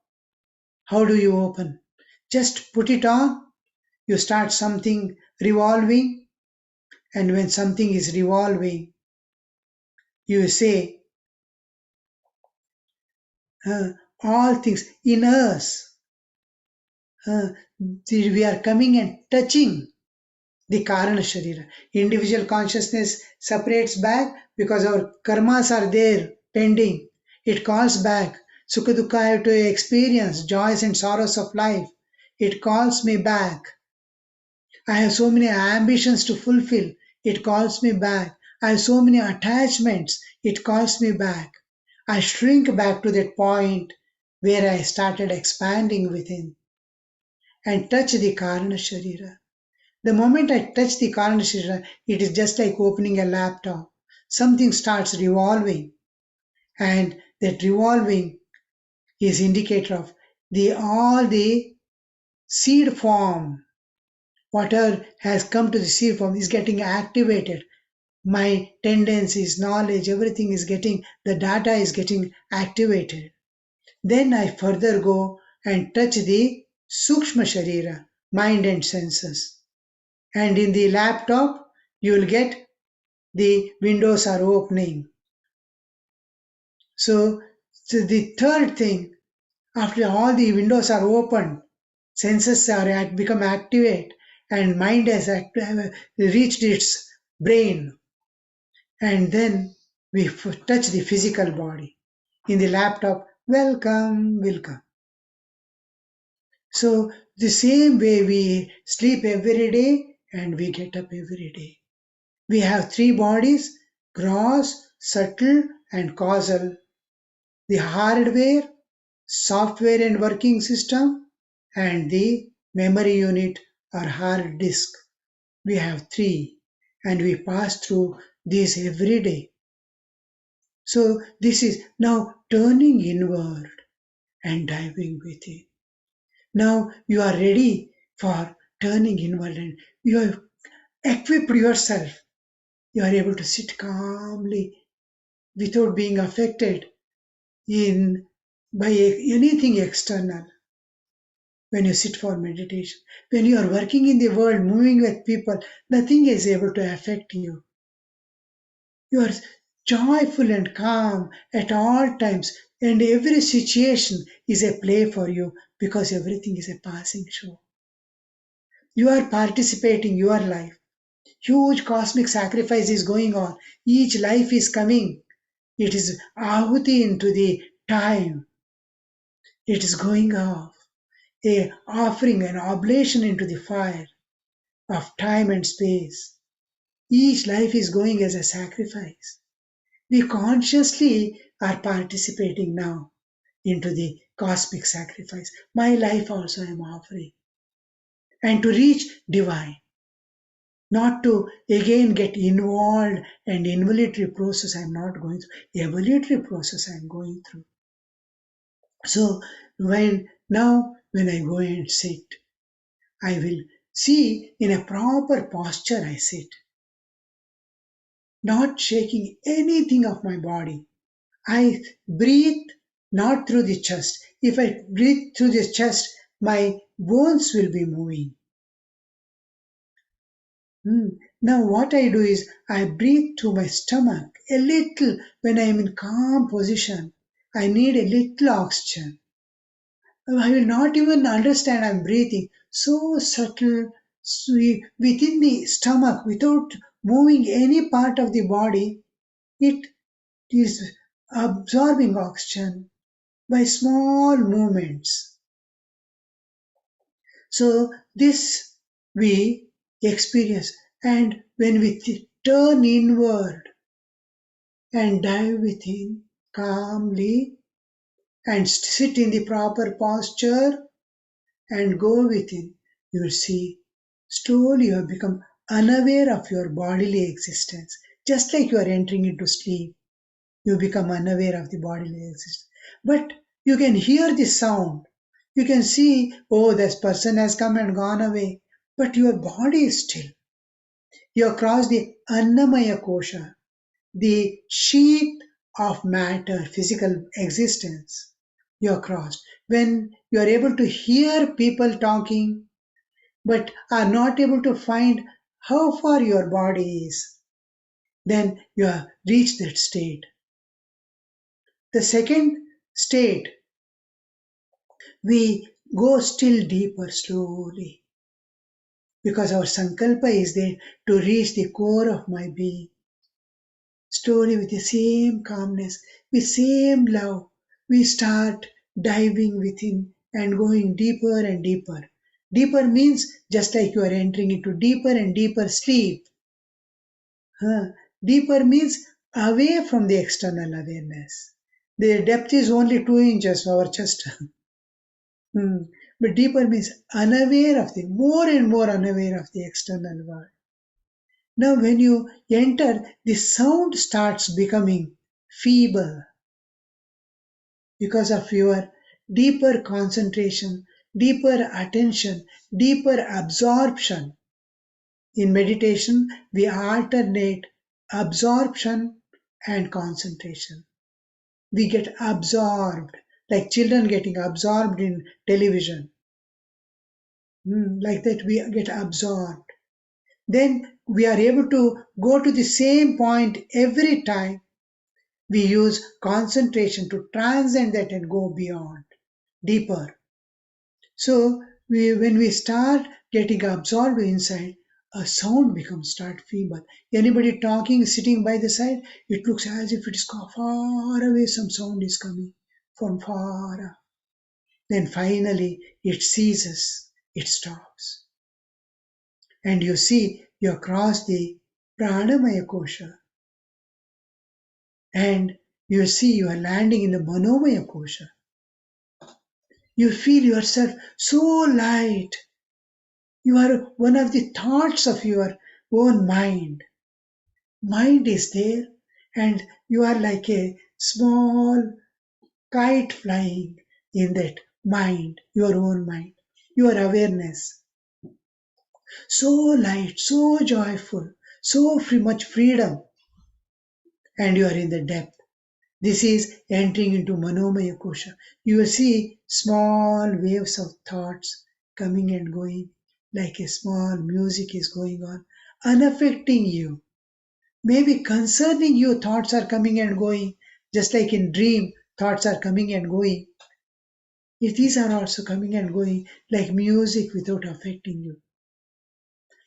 how do you open? Just put it on, you start something revolving, And when something is revolving, you say, all things in us, we are coming and touching the Karana Sharira. Individual consciousness separates back because our karmas are there pending. It calls back. Sukha Dukkha I have to experience joys and sorrows of life. It calls me back. I have so many ambitions to fulfill. It calls me back. I have so many attachments. It calls me back. I shrink back to that point where I started expanding within and touch the Karana Sharira. The moment I touch the Karana Sharira, it is just like opening a laptop. Something starts revolving, and that revolving is indicator of all the seed form. Whatever has come to the seed form is getting activated. My tendencies, knowledge, everything is getting, the data is getting activated. Then I further go and touch the Sukshma Sharira, mind and senses. And in the laptop, you will get the windows are opening. So the third thing, after all the windows are open, senses are become activate, and mind has reached its brain, and then we touch the physical body. In the laptop, welcome, welcome. So the same way we sleep every day and we get up every day. We have three bodies: gross, subtle, and causal. The hardware, software and working system, and the memory unit or hard disk. We have three, and we pass through these every day. So this is now turning inward and diving within. Now you are ready for turning inward and you have equipped yourself. You are able to sit calmly without being affected by anything external. When you sit for meditation, when you are working in the world, moving with people, nothing is able to affect you. You are joyful and calm at all times, and every situation is a play for you because everything is a passing show. You are participating your life. Huge cosmic sacrifice is going on. Each life is coming. It is ahuti into the time. It is going off. A offering, an oblation into the fire of time and space. Each life is going as a sacrifice. We consciously are participating now into the cosmic sacrifice. My life also I am offering. And to reach divine, not to again get involved and involuntary process I am not going through. Evolutionary process I am going through. So when I go and sit, I will see in a proper posture I sit, not shaking anything of my body. I breathe not through the chest. If I breathe through the chest, my bones will be moving. Now what I do is I breathe through my stomach a little when I am in calm position. I need a little oxygen. I will not even understand I'm breathing. So subtle, sweet, within the stomach, without moving any part of the body, it is absorbing oxygen by small movements. So this we experience. And when we turn inward and dive within calmly and sit in the proper posture and go within, you will see slowly you have become unaware of your bodily existence. Just like you are entering into sleep, you become unaware of the bodily existence. But you can hear the sound. You can see, oh, this person has come and gone away. But your body is still. You have crossed the Annamaya Kosha, the sheath of matter, physical existence. You have crossed. When you are able to hear people talking, but are not able to find how far your body is. Then you have reached that state. The second state, we go still deeper slowly because our sankalpa is there to reach the core of my being. Slowly, with the same calmness, with same love, we start diving within and going deeper and deeper. Deeper means just like you are entering into deeper and deeper sleep. Deeper means away from the external awareness. The depth is only 2 inches of our chest. But deeper means unaware of the, more and more unaware of the external world. Now, when you enter, the sound starts becoming feeble because of your deeper concentration, deeper attention, deeper absorption. In meditation, we alternate absorption and concentration. We get absorbed, like children getting absorbed in television. Like that, we get absorbed. Then we are able to go to the same point every time. We use concentration to transcend that and go beyond, deeper. So when we start getting absorbed inside, a sound becomes start feeble. Anybody talking, sitting by the side, it looks as if it is far away, some sound is coming from far off. Then finally it ceases, it stops. And you see, you cross the pranamaya kosha. And you see you are landing in the manomaya kosha. You feel yourself so light. You are one of the thoughts of your own mind. Mind is there, and you are like a small kite flying in that mind, your own mind, your awareness. So light, so joyful, so much freedom, and you are in the depth. This is entering into Manomaya Kosha. You will see small waves of thoughts coming and going, like a small music is going on, unaffecting you. Maybe concerning you, thoughts are coming and going, just like in dream, thoughts are coming and going. These are also coming and going like music without affecting you.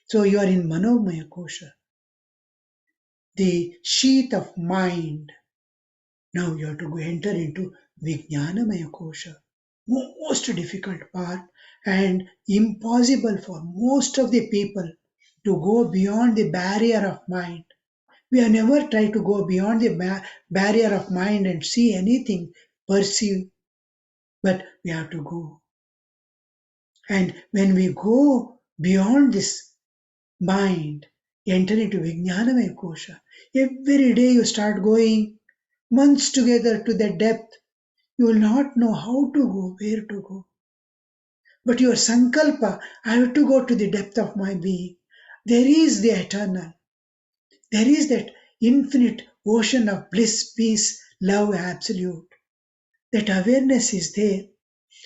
So you are in Manomaya Kosha, the sheath of mind. Now you have to go enter into Vijnanamaya Kosha, most difficult part and impossible for most of the people to go beyond the barrier of mind. We have never tried to go beyond the barrier of mind and see anything, perceive, but we have to go. And when we go beyond this mind, enter into Vijnanamaya Kosha, every day you start going months together to the depth. You will not know how to go, where to go. But your sankalpa, I have to go to the depth of my being. There is the eternal. There is that infinite ocean of bliss, peace, love, absolute. That awareness is there.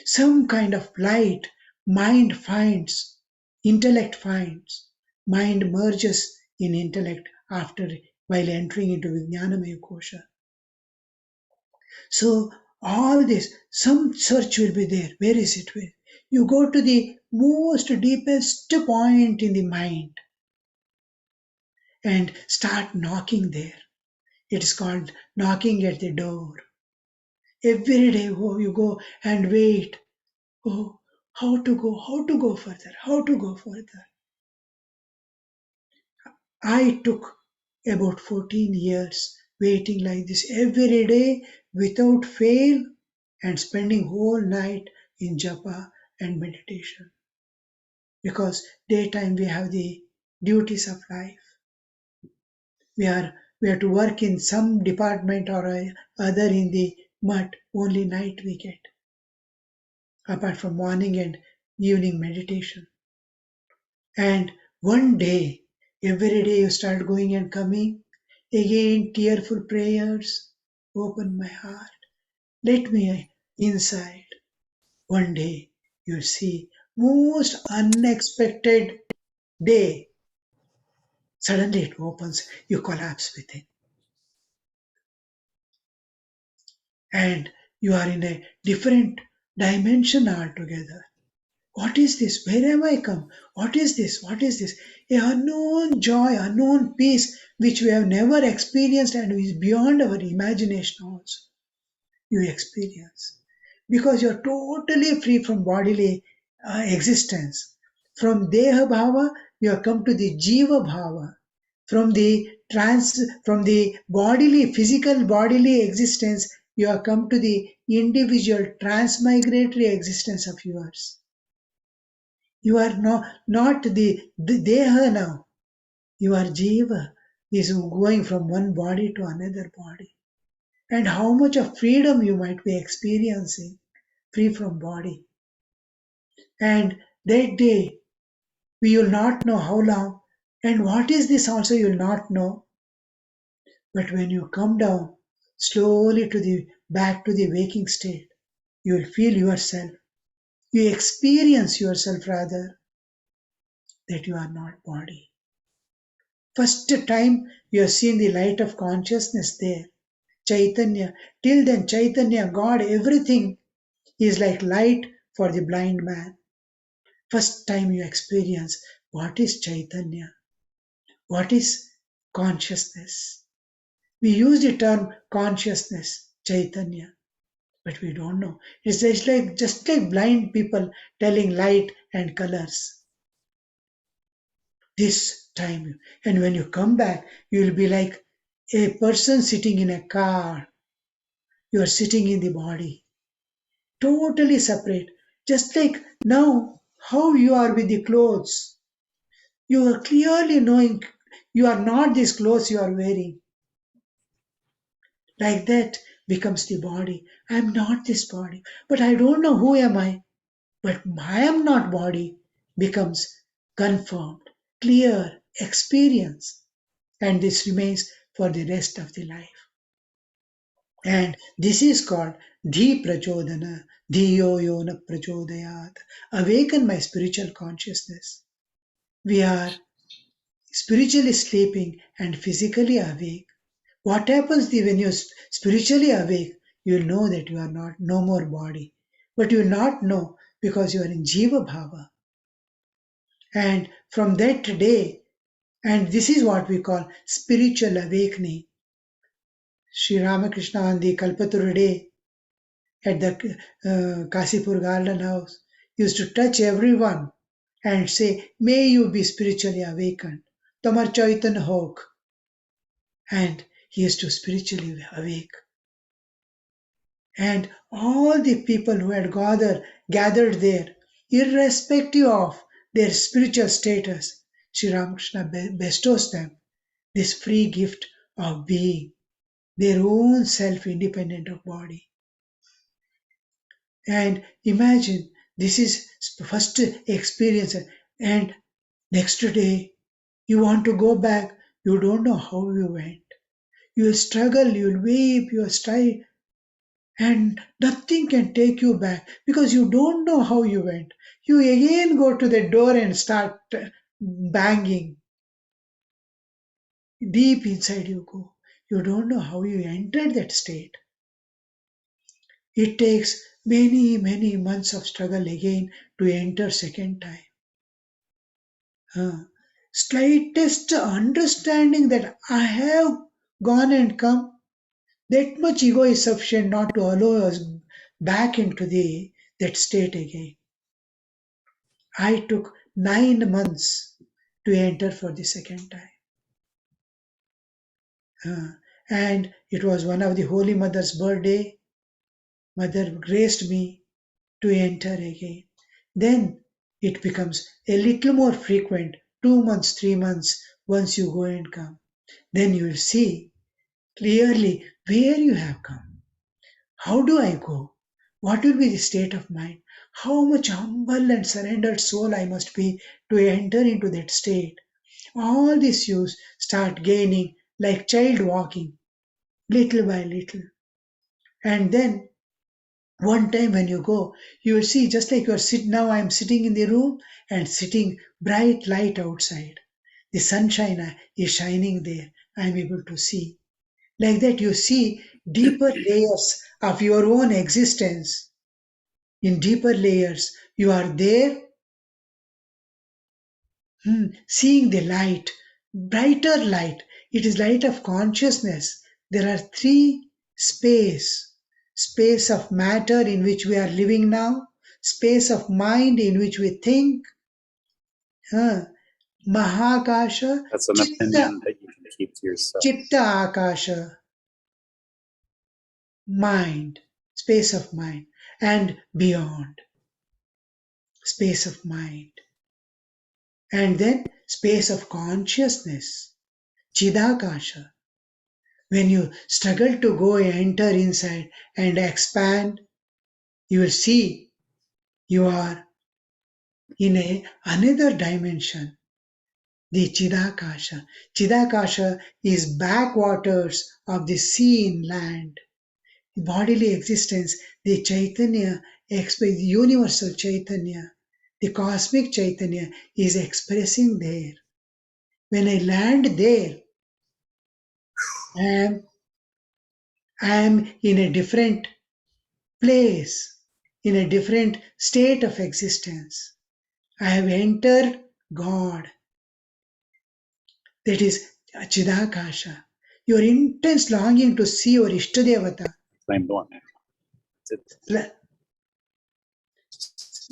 Some kind of light mind finds, intellect finds. Mind merges in intellect after while entering into Vijnanamaya Kosha. So all this, some search will be there. Where is it? Where? You go to the most deepest point in the mind and start knocking there. It is called knocking at the door. Every day you go and wait. Oh, how to go further, how to go further. I took about 14 years waiting like this every day without fail and spending whole night in japa and meditation. Because daytime we have the duties of life. We have to work in some department or other in the but only night we get. Apart from morning and evening meditation. And one day, every day you start going and coming, again tearful prayers, open my heart, let me inside. One day you see most unexpected day. Suddenly it opens, you collapse within. And you are in a different dimension altogether. What is this? Where have I come? What is this? What is this? A unknown joy, unknown peace, which we have never experienced and is beyond our imagination also. You experience. Because you're totally free from bodily existence. From Deha Bhava, you have come to the Jiva Bhava. From the bodily, physical bodily existence, you have come to the individual transmigratory existence of yours. You are not the Deha now. You are Jiva, is going from one body to another body. And how much of freedom you might be experiencing, free from body. And that day, we will not know how long. And what is this also, you will not know. But when you come down slowly back to the waking state, you will feel yourself. You experience yourself rather, that you are not body. First time you have seen the light of consciousness there. Chaitanya. Till then, Chaitanya, God, everything is like light for the blind man. First time you experience what is Chaitanya, what is consciousness. We use the term consciousness, Chaitanya, but we don't know. It's just like blind people telling light and colors. This time, and when you come back, you will be like a person sitting in a car. You are sitting in the body, totally separate. Just like now, how you are with the clothes. You are clearly knowing you are not these clothes you are wearing. Like that becomes the body. I am not this body, but I don't know who am I. But I am not body becomes confirmed, clear, experience. And this remains for the rest of the life. And this is called Dhi Prachodana, Dhiyo Yona Prachodayat. Awaken my spiritual consciousness. We are spiritually sleeping and physically awake. What happens when you're spiritually awake? You'll know that you are not no more body. But you will not know because you are in Jiva Bhava. And from that day, and this is what we call spiritual awakening. Sri Ramakrishna on the Kalpataru day at the Kasipur Garden House used to touch everyone and say, may you be spiritually awakened. Tamar Chaitan Hok. And he is to spiritually awake. And all the people who had gathered there, irrespective of their spiritual status, Sri Ramakrishna bestows them this free gift of being their own self independent of body. And imagine this is first experience, and next day you want to go back, you don't know how you went. You will struggle, you will weep, you will strive, and nothing can take you back because you don't know how you went. You again go to the door and start banging. Deep inside you go. You don't know how you entered that state. It takes many, many months of struggle again to enter second time. Slightest understanding that I have gone and come, that much ego is sufficient not to allow us back into that state again. I took 9 months to enter for the second time. And it was one of the Holy Mother's birthday. Mother graced me to enter again. Then it becomes a little more frequent, 2 months, 3 months, once you go and come. Then you will see clearly where you have come. How do I go? What will be the state of mind? How much humble and surrendered soul I must be to enter into that state. All these you start gaining like child walking, little by little. And then one time when you go, you will see just like you are sitting now, I am sitting in the room and sitting bright light outside. The sunshine is shining there. I am able to see. Like that, you see deeper layers of your own existence. In deeper layers, you are there, seeing the light, brighter light. It is light of consciousness. There are three space of matter in which we are living now, space of mind in which we think, Mahakasha, That's an opinion that you can keep to yourself. Chitta Akasha, mind, space of mind, and beyond, space of mind. And then space of consciousness, Chidakasha. When you struggle to go enter inside and expand, you will see you are in another dimension, the Chidakasha. Chidakasha is backwaters of the sea in land. Bodily existence, the Chaitanya, the universal Chaitanya, the cosmic Chaitanya is expressing there. When I land there, I am in a different place, in a different state of existence. I have entered God. That is Chidakasha. Your intense longing to see your Ishtadevata. Claim the one.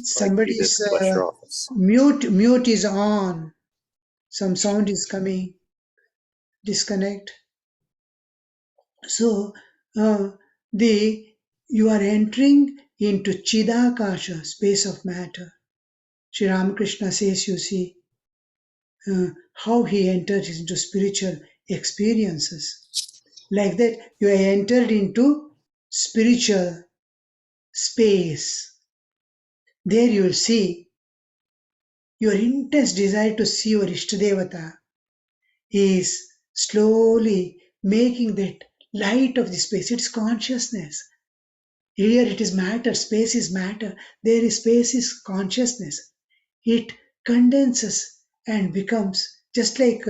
Somebody's Bless your office. mute is on. Some sound is coming. Disconnect. So you are entering into Chidakasha, space of matter. Sri Ramakrishna says, you see, how he enters into spiritual experiences. Like that, you are entered into spiritual space. There you will see your intense desire to see your Ishtadevata is slowly making that light of the space. It's consciousness. Here it is matter, space is matter. There is space is consciousness. It condenses and becomes just like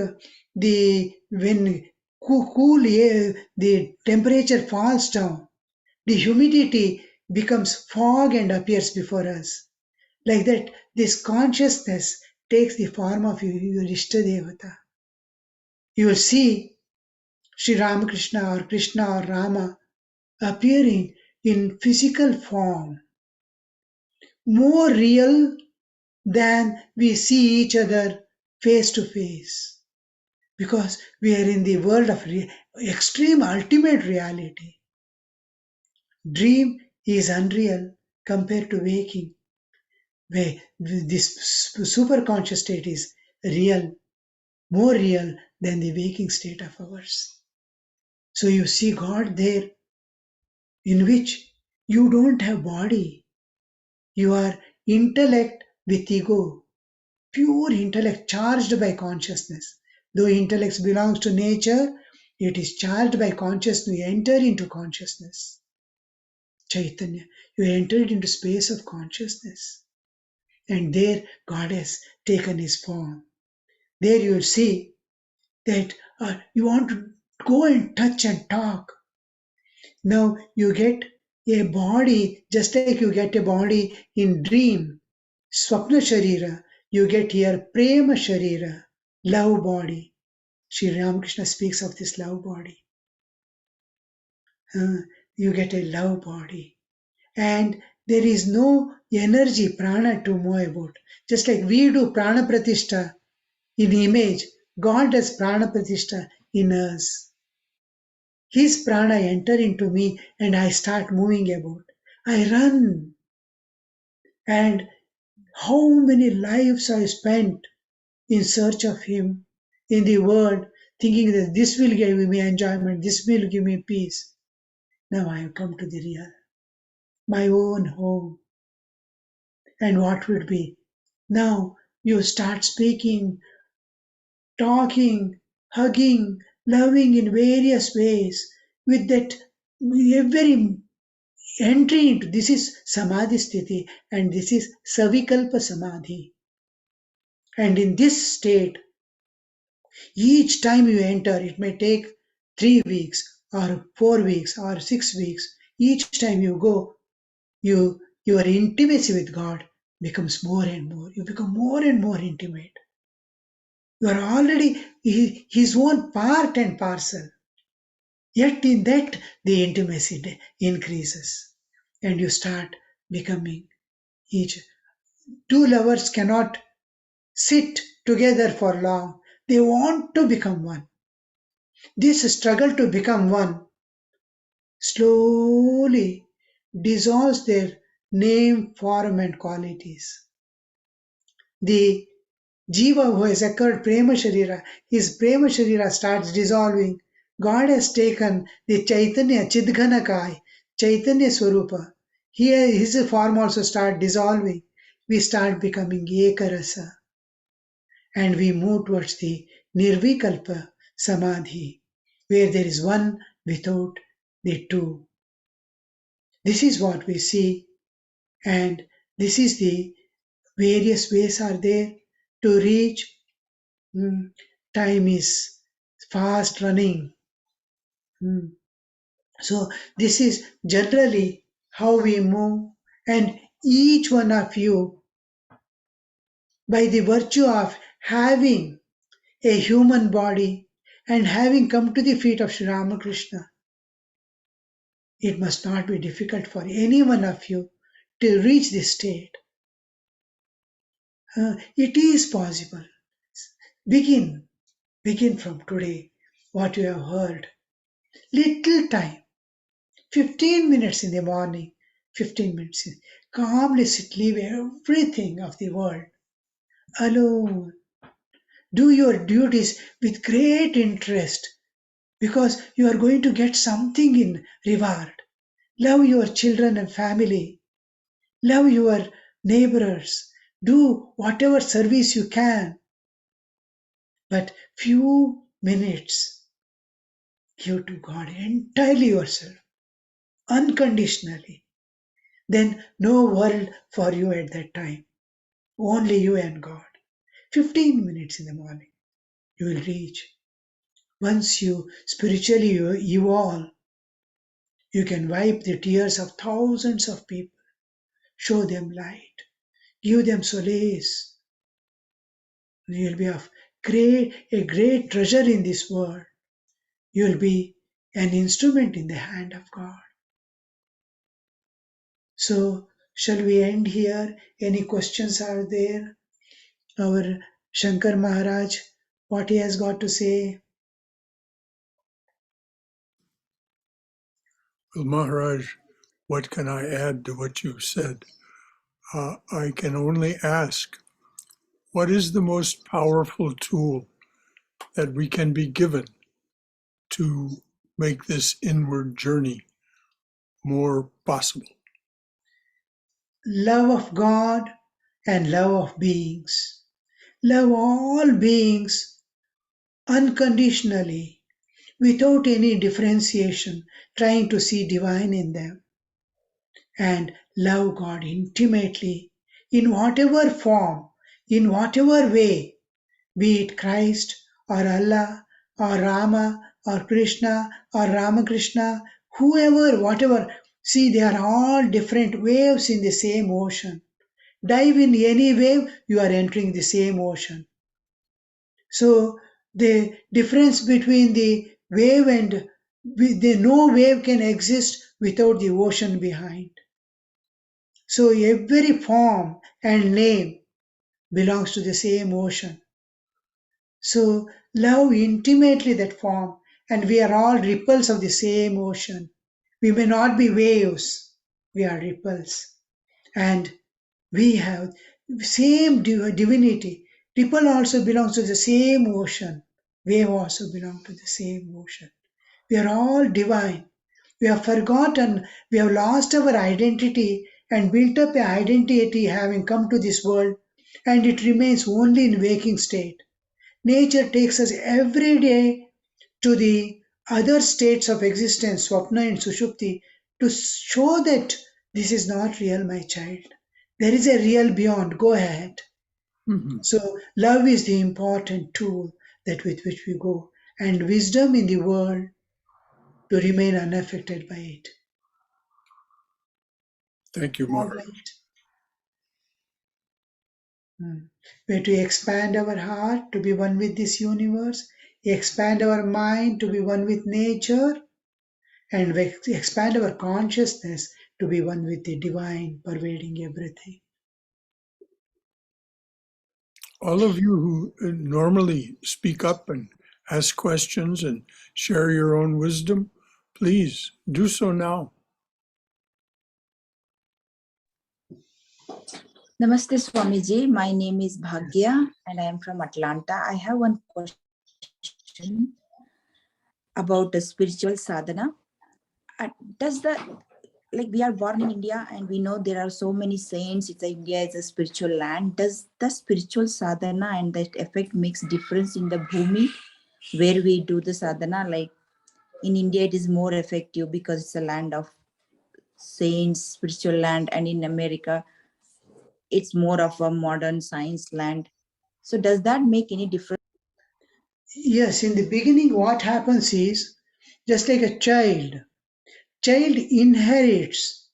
when cool air, the temperature falls down, the humidity becomes fog and appears before us. Like that, this consciousness takes the form of your Ishtadevata. You will see Sri Ramakrishna or Krishna or Rama appearing in physical form, more real than we see each other face to face, because we are in the world of extreme ultimate reality. Dream is unreal compared to waking, where this superconscious state is real, more real than the waking state of ours. So you see God there, in which you don't have body. You are intellect with ego, pure intellect charged by consciousness. Though intellect belongs to nature, it is charged by consciousness. You enter into consciousness. Chaitanya, you entered into space of consciousness. And there God has taken his form. There you will see that you want to go and touch and talk. Now you get a body, just like you get a body in dream, Swapna Sharira, you get here Prema Sharira, love body. Sri Ramakrishna speaks of this love body. You get a love body. And there is no energy, prana to move about. Just like we do prana pratishtha in image, God does prana pratishtha in us. His prana enter into me and I start moving about. I run. And how many lives I spent in search of him in the world, thinking that this will give me enjoyment, this will give me peace. Now I have come to the real, my own home. And what would be? Now you start speaking, talking, hugging, loving in various ways with that every entry into this is Samadhi Sthiti and this is Savikalpa Samadhi. And in this state, Each time you enter, it may take 3 weeks or 4 weeks or 6 weeks. Each time you go, your intimacy with God becomes more and more. You become more and more intimate. You are already His own part and parcel. Yet in that, the intimacy increases. And you start becoming each. Two lovers cannot sit together for long. They want to become one. This struggle to become one slowly dissolves their name, form, and qualities. The Jiva who has acquired Prema Sharira, his Prema Sharira starts dissolving. God has taken the Chaitanya Chidghanakai, Chaitanya Swarupa. Here his form also starts dissolving. We start becoming Ekarasa and we move towards the Nirvikalpa Samadhi, where there is one without the two. This is what we see, and this is the various ways are there to reach. Time is fast running. So this is generally how we move, and each one of you, by the virtue of having a human body and having come to the feet of Sri Ramakrishna, it must not be difficult for any one of you to reach this state. It is possible. Begin from today what you have heard. Little time, 15 minutes in the morning, 15 minutes. Calmly sit, leave everything of the world alone. Do your duties with great interest because you are going to get something in reward. Love your children and family. Love your neighbors. Do whatever service you can. But few minutes give to God entirely yourself, unconditionally. Then no world for you at that time. Only you and God. 15 minutes in the morning, you will reach. Once you spiritually evolve, you can wipe the tears of thousands of people, show them light, give them solace. You will be a great treasure in this world. You will be an instrument in the hand of God. So, shall we end here? Any questions are there? Our Shankar Maharaj, what he has got to say? Well, Maharaj, what can I add to what you said? I can only ask, what is the most powerful tool that we can be given to make this inward journey more possible? Love of God and love of beings. Love all beings unconditionally, without any differentiation, trying to see divine in them. And love God intimately in whatever form, in whatever way, be it Christ or Allah or Rama or Krishna or Ramakrishna, whoever, whatever. See, they are all different waves in the same ocean. Dive in any wave, you are entering the same ocean. So the difference between the wave and no wave can exist without the ocean behind. So every form and name belongs to the same ocean. So love intimately that form, and we are all ripples of the same ocean. We may not be waves, we are ripples. And we have same divinity. Ripple also belongs to the same ocean. Wave also belongs to the same ocean. We are all divine. We have forgotten, we have lost our identity and built up an identity having come to this world, and it remains only in waking state. Nature takes us every day to the other states of existence, Swapna and Sushupti, to show that this is not real, my child. There is a real beyond. Go ahead. Mhm. So, love is the important tool. that with which we go, and wisdom in the world to remain unaffected by it. Thank you, All Maharaj. right. We have to expand our heart to be one with this universe, expand our mind to be one with nature, and we expand our consciousness to be one with the divine pervading everything. All of you who normally speak up and ask questions and share your own wisdom, please do so now. Namaste Swamiji, my name is Bhagya and I am from Atlanta. I have one question about the spiritual sadhana. Does the, like we are born in India and we know there are so many saints, India is a spiritual land. Does the spiritual sadhana and that effect makes difference in the bhumi where we do the sadhana? Like in India it is more effective because it's a land of saints, spiritual land, and in America it's more of a modern science land. So does that make any difference? Yes, in the beginning, what happens is just like a child inherits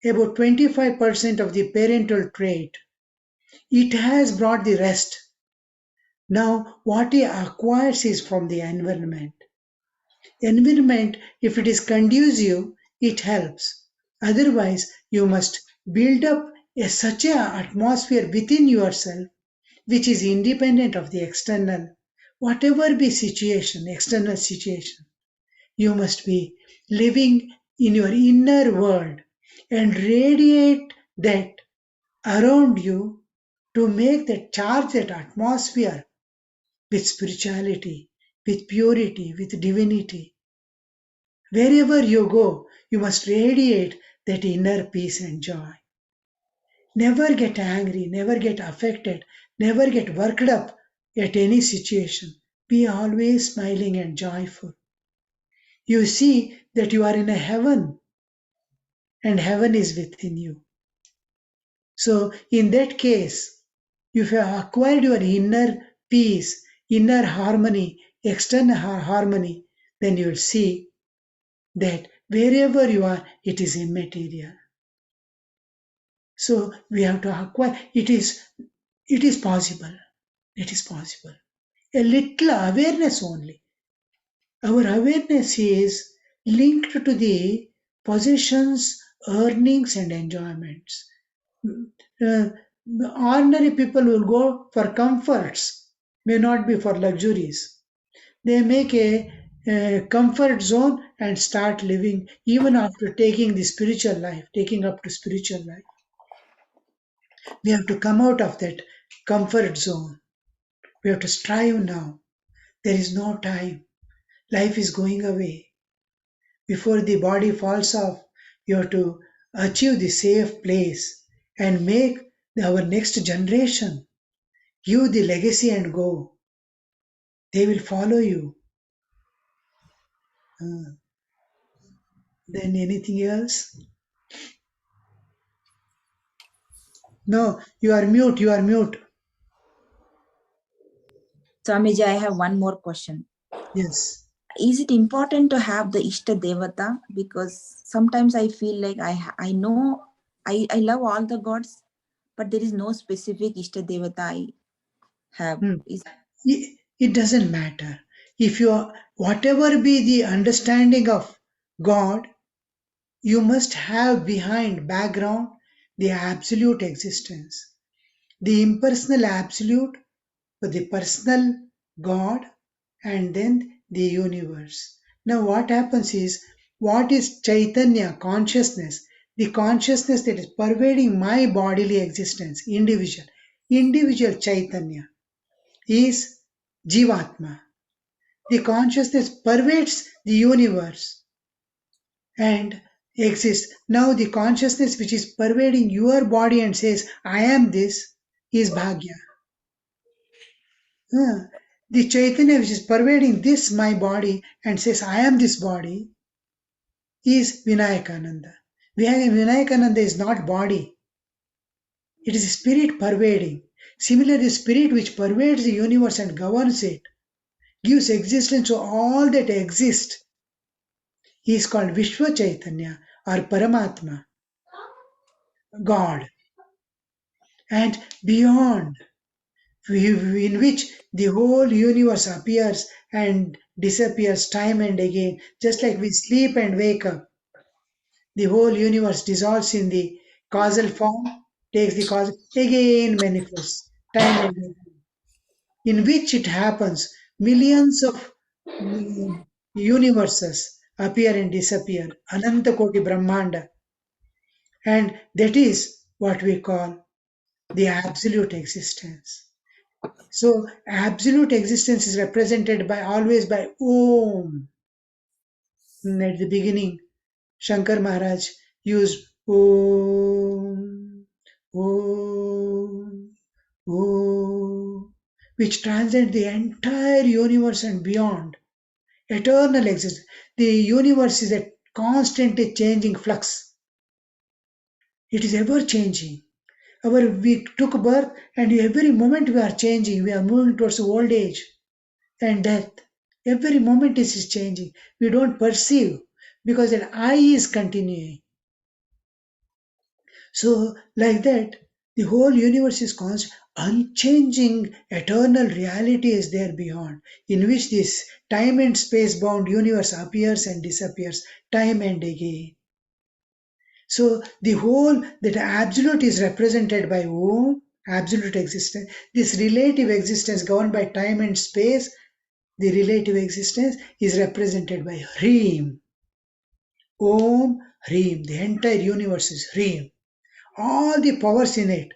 about 25% of the parental trait. It has brought the rest. Now, what he acquires is from the environment. Environment, if it is conducive, it helps. Otherwise, you must build up such an atmosphere within yourself which is independent of the external, whatever be situation, external situation. You must be living in your inner world and radiate that around you to make that charge, that atmosphere with spirituality, with purity, with divinity. Wherever you go, you must radiate that inner peace and joy. Never get angry, never get affected, never get worked up at any situation. Be always smiling and joyful. You see that you are in a heaven and heaven is within you. So, in that case, if you have acquired your inner peace, inner harmony, external harmony, then you will see that wherever you are, it is immaterial. So we have to acquire it is possible. It is possible. A little awareness only. Our awareness is linked to the possessions, earnings, and enjoyments. Uh, Ordinary people will go for comforts, may not be for luxuries. They make a comfort zone and start living even after taking the spiritual life, taking up to spiritual life. We have to come out of that comfort zone. We have to strive now. There is no time. Life is going away. Before the body falls off, you have to achieve the safe place and make our next generation give the legacy and go. They will follow you. Then anything else? No, you are mute, you are mute. Swamiji, I have one more question. Yes. Is it important to have the Ishta Devata? Because sometimes I feel like I know I love all the gods, but there is no specific Ishta Devata I have. It doesn't matter. If you are, whatever be the understanding of God, you must have behind background the absolute existence, the impersonal absolute, but the personal God, and then the universe. Now, what happens is, what is Chaitanya, consciousness? The consciousness that is pervading my bodily existence, individual Chaitanya is Jivatma. The consciousness pervades the universe and exists. Now, the consciousness which is pervading your body and says, I am this, is Bhagya. The Chaitanya which is pervading this, my body, and says, I am this body, is Vinayakananda. Vinayakananda is not body, it is spirit pervading. Similarly, the spirit which pervades the universe and governs it gives existence to all that exists. He is called Vishwa Chaitanya or Paramatma, God. And beyond, in which the whole universe appears and disappears time and again, just like we sleep and wake up. The whole universe dissolves in the causal form, takes the cause, again manifests, time and again, in which it happens. Millions of universes appear and disappear, Ananta Koti Brahmanda, and that is what we call the absolute existence. So, absolute existence is represented by always by Om. At the beginning, Shankar Maharaj used Om, Om, Om, which transcends the entire universe and beyond. Eternal existence. The universe is a constantly changing flux. It is ever changing. We took birth, and every moment we are changing. We are moving towards old age and death. Every moment is changing. We don't perceive because that I is continuing. So, like that, the whole universe is constant, unchanging, eternal reality is there beyond, in which this time and space bound universe appears and disappears time and again. So, the whole, that absolute is represented by Om, absolute existence. This relative existence governed by time and space, the relative existence is represented by Hrim. Om, Hrim. The entire universe is Hrim. All the powers in it.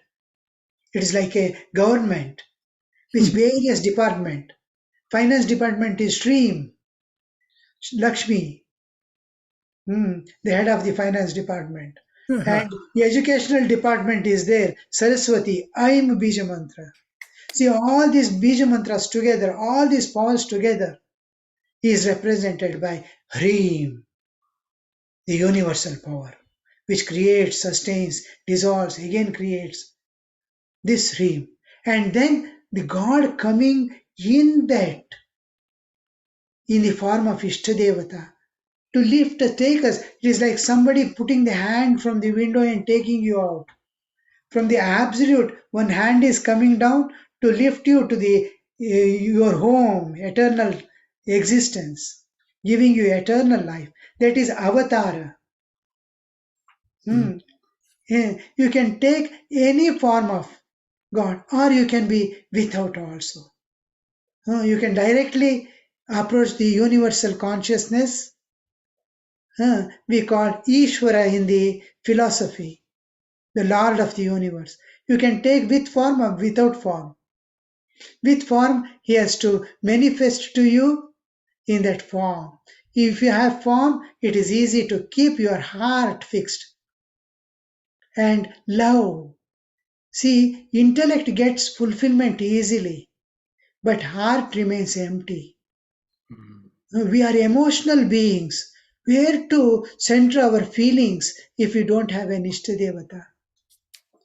It is like a government, which various department. Finance department is Stream, Lakshmi, the head of the finance department. And the educational department is there, Saraswati, Aim Bija Mantra. See, all these Bija Mantras together, all these powers together is represented by Hrim, the universal power, which creates, sustains, dissolves, again creates. This Hrim. And then the God coming in that, in the form of Ishtadevata, to lift us, take us. It is like somebody putting the hand from the window and taking you out. From the absolute, one hand is coming down to lift you to the your home, eternal existence, giving you eternal life. That is Avatara. Yeah, you can take any form of God, or you can be without also. You can directly approach the universal consciousness. We call Ishvara in the philosophy, the Lord of the universe. You can take with form or without form. With form, he has to manifest to you in that form. If you have form, it is easy to keep your heart fixed. And love. See, intellect gets fulfillment easily, but heart remains empty. We are emotional beings. Where to center our feelings if we don't have an Ishtadevata?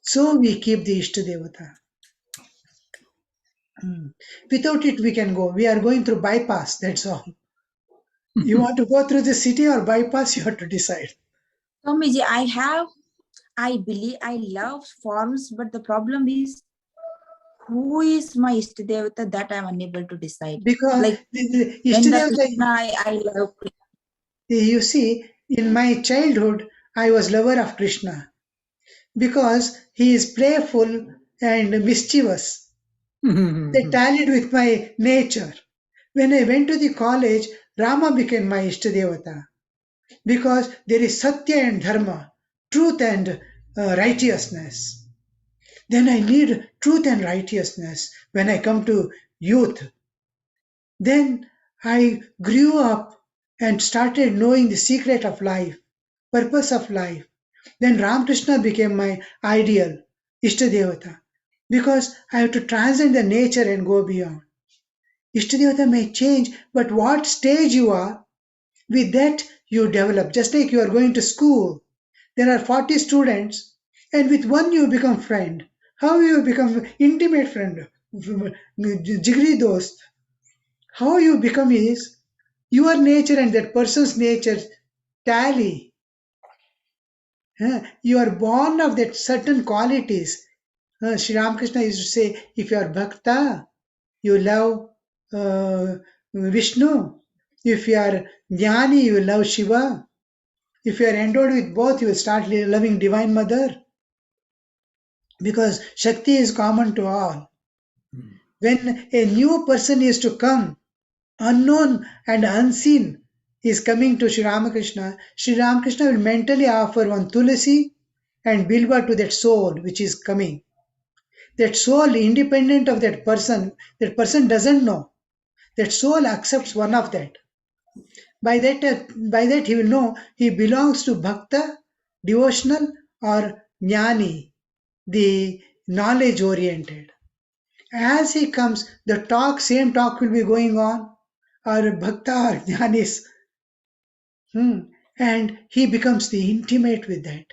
So we keep the Ishtadevata. Without it, we can go. We are going through bypass, that's all. You want to go through the city or bypass, you have to decide. Swamiji, I believe I love forms, but the problem is who is my Ishtadevata that I'm unable to decide. Because Like the when the Ishtadevata, Krishna, I love Krishna. you see, in my childhood, I was lover of Krishna because he is playful and mischievous. They tallied with my nature. When I went to the college, Rama became my Ishtadevata because there is Satya and Dharma, truth and righteousness. Then I need truth and righteousness when I come to youth. Then I grew up and started knowing the secret of life, purpose of life. Then Ramakrishna became my ideal, Ishtadevata, because I have to transcend the nature and go beyond. Ishtadevata may change, but what stage you are, with that you develop. Just like you are going to school, there are 40 students, and with one you become friend. How you become intimate friend? Jigri dost. how you become is your nature and that person's nature tally. You are born of that certain qualities. Sri Ramakrishna used to say, if you are bhakta, you love Vishnu. If you are jnani, you will love Shiva. If you are endowed with both, you will start loving Divine Mother. Because Shakti is common to all. When a new person is to come, unknown and unseen, is coming to Sri Ramakrishna will mentally offer one tulasi and bilva to that soul which is coming. That soul, independent of that person doesn't know. That soul accepts one of that. By that he will know he belongs to bhakta, devotional, or jnani, the knowledge oriented. As he comes, the same talk will be going on, or bhakta or jnanis. And he becomes the intimate with that.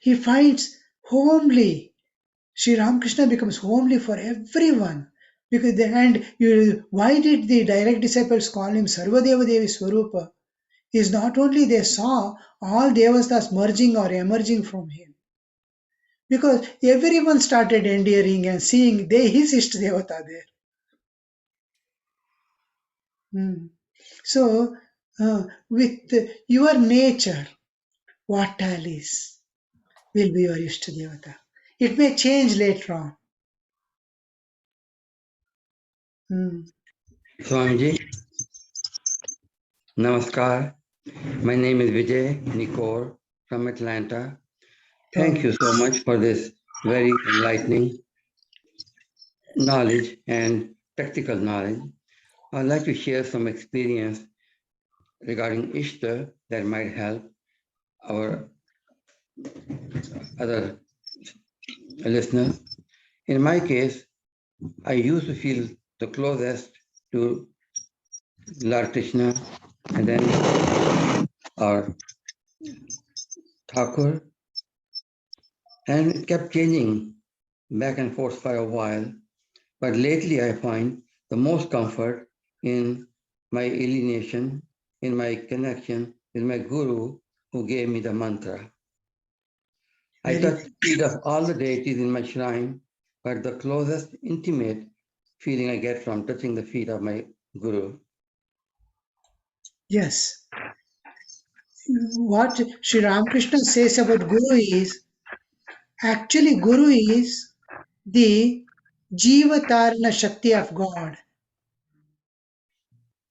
He finds homely. Sri Ramakrishna becomes homely for everyone. Because why did the direct disciples call him Sarvadeva Devi Swarupa? Is not only they saw all devas merging or emerging from him. Because everyone started endearing and seeing his Ishta Devata there. So, with your nature, what tallies will be your Ishta Devata. It may change later on. Swamiji, Namaskar. My name is Vijay Nikor from Atlanta. Thank you so much for this very enlightening knowledge and practical knowledge. I'd like to share some experience regarding Ishta that might help our other listeners. In my case, I used to feel the closest to Lord Krishna and then our Thakur, and it kept changing back and forth for a while. But lately I find the most comfort in my alienation, in my connection with my guru who gave me the mantra. I touch the feet of all the deities in my shrine, but the closest intimate feeling I get from touching the feet of my guru. Yes. What Sri Ramakrishna says about Guru is, actually Guru is the Jivatarana Shakti of God.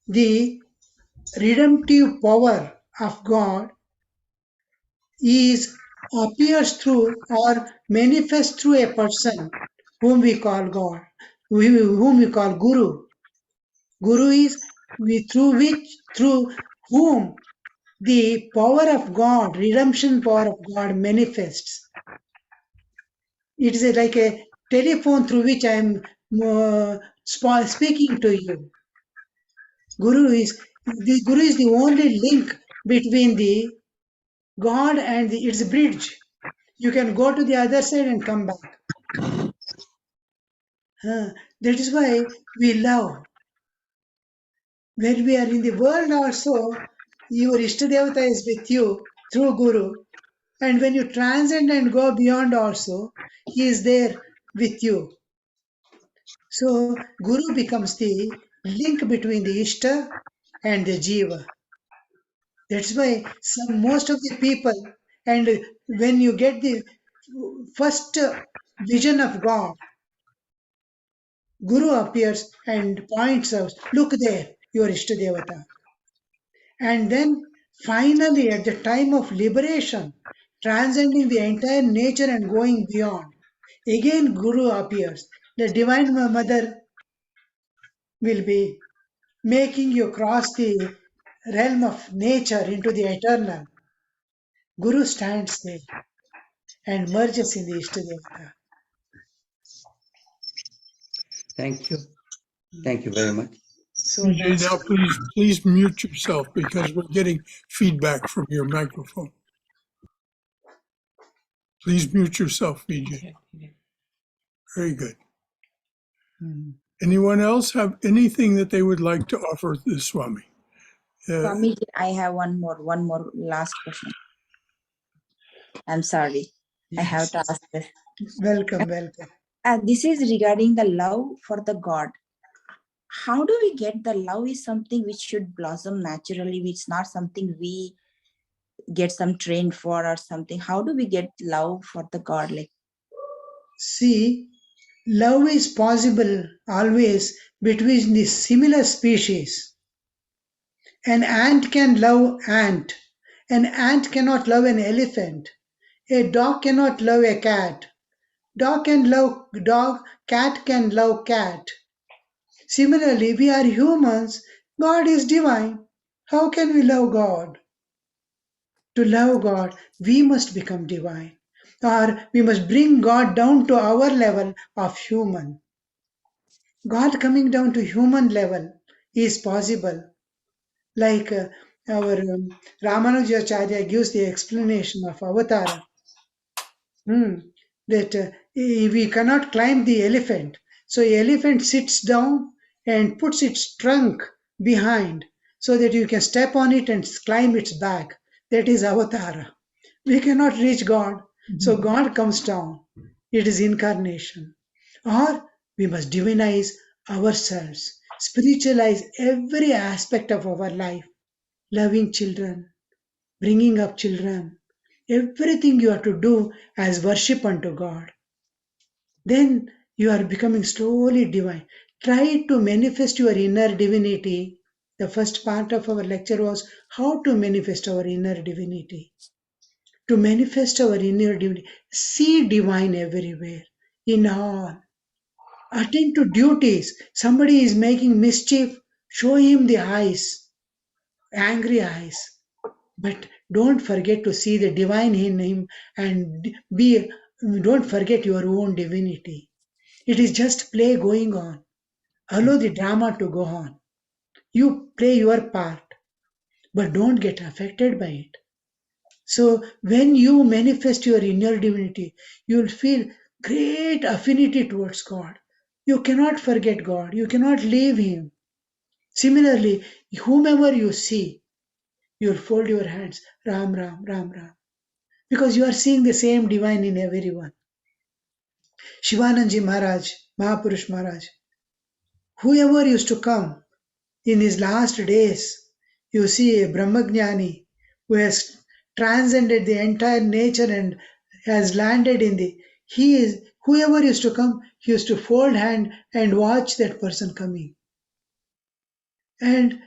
The redemptive power of God appears through or manifests through a person whom we call God, whom we call Guru. Guru is through whom the power of God, redemption power of God manifests. It is like a telephone through which I am speaking to you. Guru is the only link between the God and it's a bridge. You can go to the other side and come back. That is why we love. When we are in the world also, your Ishtadevata is with you through Guru. And when you transcend and go beyond also, he is there with you. So Guru becomes the link between the Ishta and the Jiva. That's why most of the people, and when you get the first vision of God, Guru appears and points out, look there, your Ishtadevata. And then finally, at the time of liberation, transcending the entire nature and going beyond, again Guru appears. The Divine Mother will be making you cross the realm of nature into the eternal. Guru stands there and merges in the Ishtadevata. Thank you. Thank you very much. So Vijay, that's now please mute yourself because we're getting feedback from your microphone. Please mute yourself, Vijay. Very good. Anyone else have anything that they would like to offer the Swami? Swamiji, I have one more last question. I'm sorry. I have to Yes. ask this. Welcome. This is regarding the love for the God. How do we get the love is something which should blossom naturally, which is not something we get some trained for or something. How do we get love for the God? Like, See, love is possible always between the similar species. An ant can love ant. An ant cannot love an elephant. A dog cannot love a cat. Dog can love dog, cat can love cat. Similarly, we are humans. God is divine. How can we love God? To love God, we must become divine. Or we must bring God down to our level of human. God coming down to human level is possible. Like our Ramanujacharya gives the explanation of Avatara. That we cannot climb the elephant. So elephant sits down and puts its trunk behind so that you can step on it and climb its back. That is Avatara. We cannot reach God. So God comes down. It is incarnation. Or we must divinize ourselves, spiritualize every aspect of our life, loving children, bringing up children, everything you have to do as worship unto God. Then you are becoming slowly divine. Try to manifest your inner divinity. The first part of our lecture was how to manifest our inner divinity. To manifest our inner divinity, see divine everywhere, in all. Attend to duties. Somebody is making mischief, show him the eyes, angry eyes. But don't forget to see the divine in him and don't forget your own divinity. It is just play going on. Allow the drama to go on. You play your part, but don't get affected by it. So when you manifest your inner divinity, you'll feel great affinity towards God. You cannot forget God. You cannot leave Him. Similarly, whomever you see, you'll fold your hands, Ram, Ram, Ram, Ram. Because you are seeing the same divine in everyone. Shivananji Maharaj, Mahapurush Maharaj, whoever used to come in his last days, you see a Brahmagnani who has transcended the entire nature and has landed in the he is whoever used to come, he used to fold hand and watch that person coming. And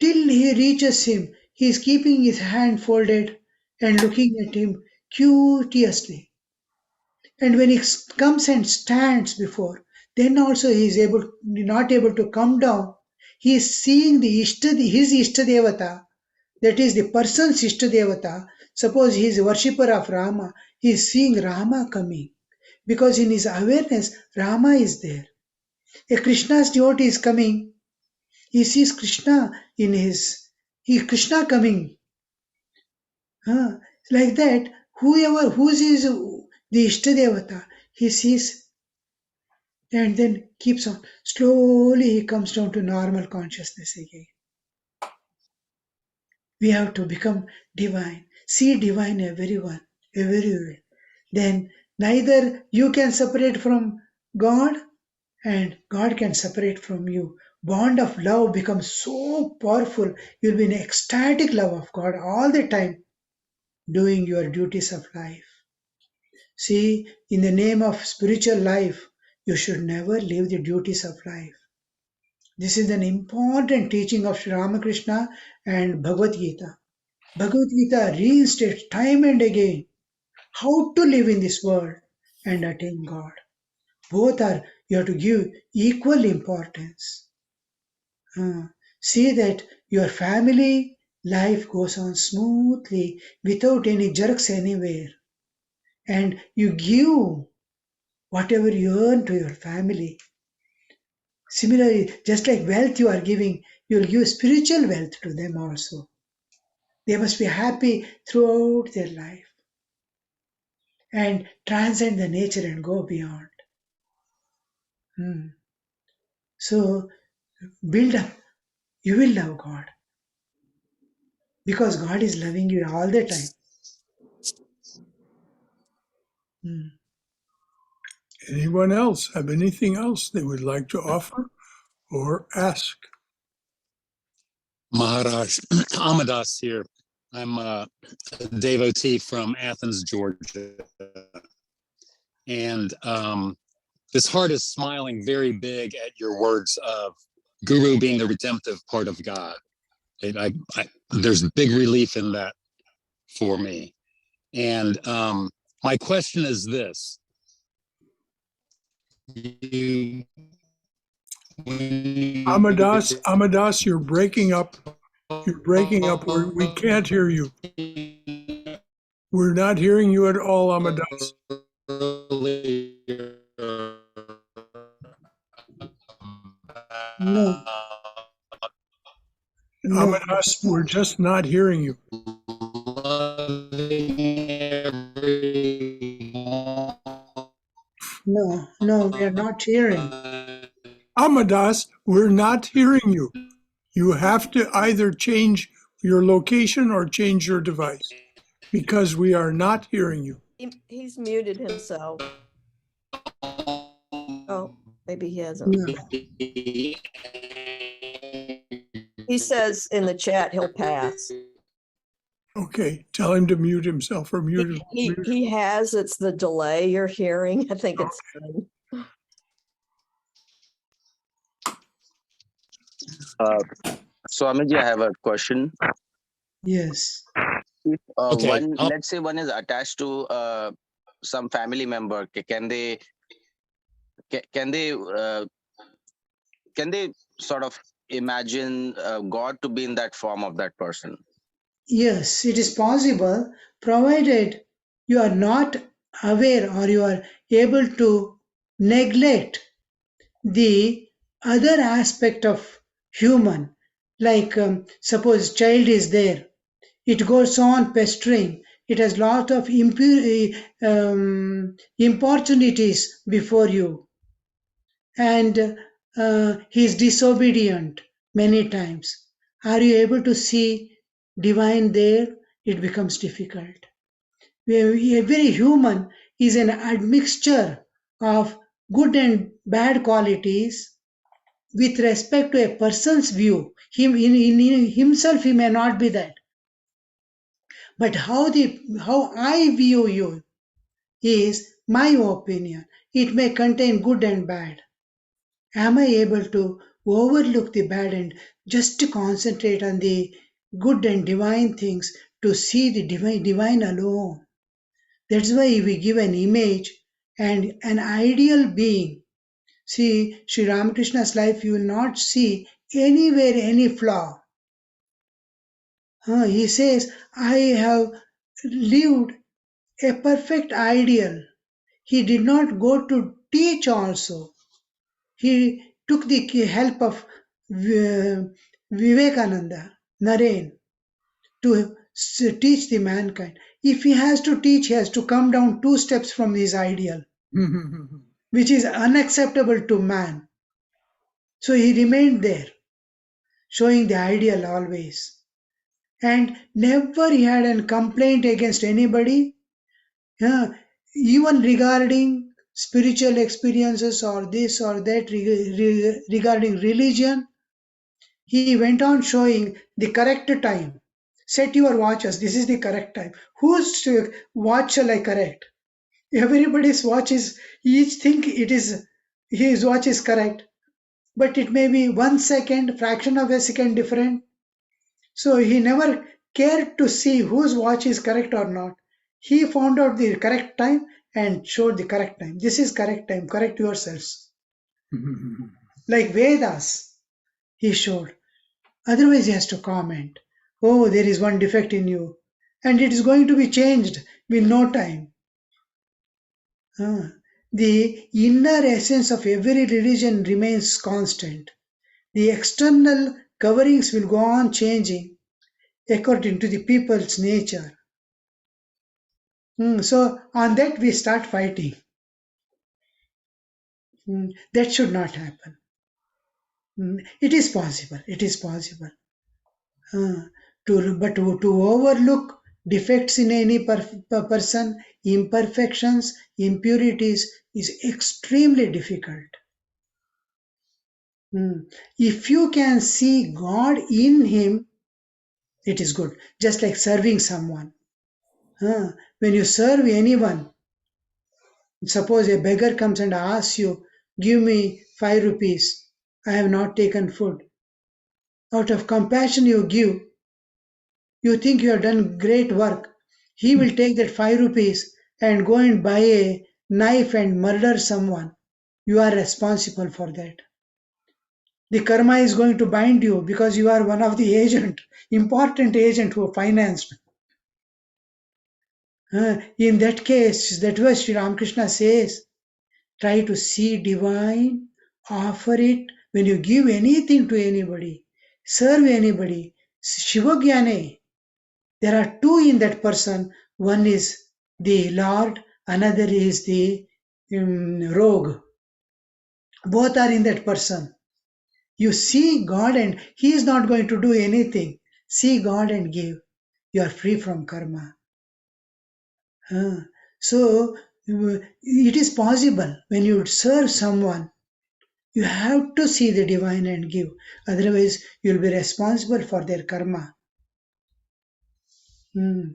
till he reaches him, he is keeping his hand folded and looking at him curiously. And when he comes and stands before, then also he is not able to come down. He is seeing his Ishtadevata, that is the person's Ishtadevata. Suppose he is a worshipper of Rama, he is seeing Rama coming. Because in his awareness, Rama is there. A Krishna's devotee is coming, he sees Krishna Krishna coming. Like that, who sees the Ishtadevata, he sees and then keeps on. Slowly he comes down to normal consciousness again. We have to become divine. See divine everywhere. Then neither you can separate from God and God can separate from you. Bond of love becomes so powerful. You'll be in ecstatic love of God all the time, doing your duties of life. See, in the name of spiritual life, you should never leave the duties of life. This is an important teaching of Sri Ramakrishna and Bhagavad Gita. Bhagavad Gita reinstates time and again how to live in this world and attain God. Both are, you have to give equal importance. See that your family life goes on smoothly without any jerks anywhere. And you give whatever you earn to your family. Similarly, just like wealth you are giving, you'll give spiritual wealth to them also. They must be happy throughout their life and transcend the nature and go beyond. So build up. You will love God because God is loving you all the time. Hmm. Anyone else have anything else they would like to offer or ask? Maharaj, Amadas here. I'm a devotee from Athens, Georgia. And this heart is smiling very big at your words of Guru being the redemptive part of God. There's big relief in that for me. And my question is this. Amadas, you're breaking up. You're breaking up. We can't hear you. We're not hearing you at all, Amadas. No, no, Amadas, we're just not hearing you. no, we are not hearing. Amadas, we're not hearing you. You have to either change your location or change your device because we are not hearing you. He's muted himself. Oh, maybe he hasn't. No. He says in the chat he'll pass. Okay, tell him to mute himself or mute. He has. It's the delay you're hearing. I think it's fine. Swamiji, I have a question. Yes. If Okay, let's say one is attached to some family member, can they sort of imagine God to be in that form of that person? Yes, it is possible, provided you are not aware or you are able to neglect the other aspect of human. Like suppose child is there, it goes on pestering. It has lot of importunities before you, and he is disobedient many times. Are you able to see divine there? It becomes difficult. Every human is an admixture of good and bad qualities with respect to a person's view. In himself, he may not be that. But how I view you is my opinion. It may contain good and bad. Am I able to overlook the bad and just to concentrate on the good and divine things to see the divine alone? That's why we give an image and an ideal being. See, Sri Ramakrishna's life, you will not see anywhere any flaw. He says, I have lived a perfect ideal. He did not go to teach also. He took the help of Vivekananda, Naren, to teach the mankind. If he has to teach, he has to come down 2 steps from his ideal, which is unacceptable to man. So he remained there, showing the ideal always. And never he had a complaint against anybody, even regarding spiritual experiences or this or that, regarding religion. He went on showing the correct time. Set your watches. This is the correct time. Whose watch shall I correct? Everybody's watch is, each think it is, his watch is correct, but it may be 1 second, fraction of a second different. So he never cared to see whose watch is correct or not. He found out the correct time and showed the correct time. This is correct time. Correct yourselves. Like Vedas, he showed. Otherwise, he has to comment. Oh, there is one defect in you. And it is going to be changed in no time. The inner essence of every religion remains constant. The external coverings will go on changing according to the people's nature. So on that we start fighting. That should not happen. It is possible. It is possible. To overlook defects in any person, imperfections, impurities is extremely difficult. If you can see God in him, it is good. Just like serving someone. When you serve anyone, suppose a beggar comes and asks you, give me 5 rupees. I have not taken food. Out of compassion you give. You think you have done great work. He will take that 5 rupees and go and buy a knife and murder someone. You are responsible for that. The karma is going to bind you because you are one of the important agent who financed. In that case, that was Sri Ramakrishna says, try to see divine, offer it. When you give anything to anybody, serve anybody, Shiva Gyane, there are two in that person. One is the Lord, another is the rogue. Both are in that person. You see God and he is not going to do anything. See God and give. You are free from karma. So it is possible when you serve someone, you have to see the divine and give. Otherwise, you will be responsible for their karma.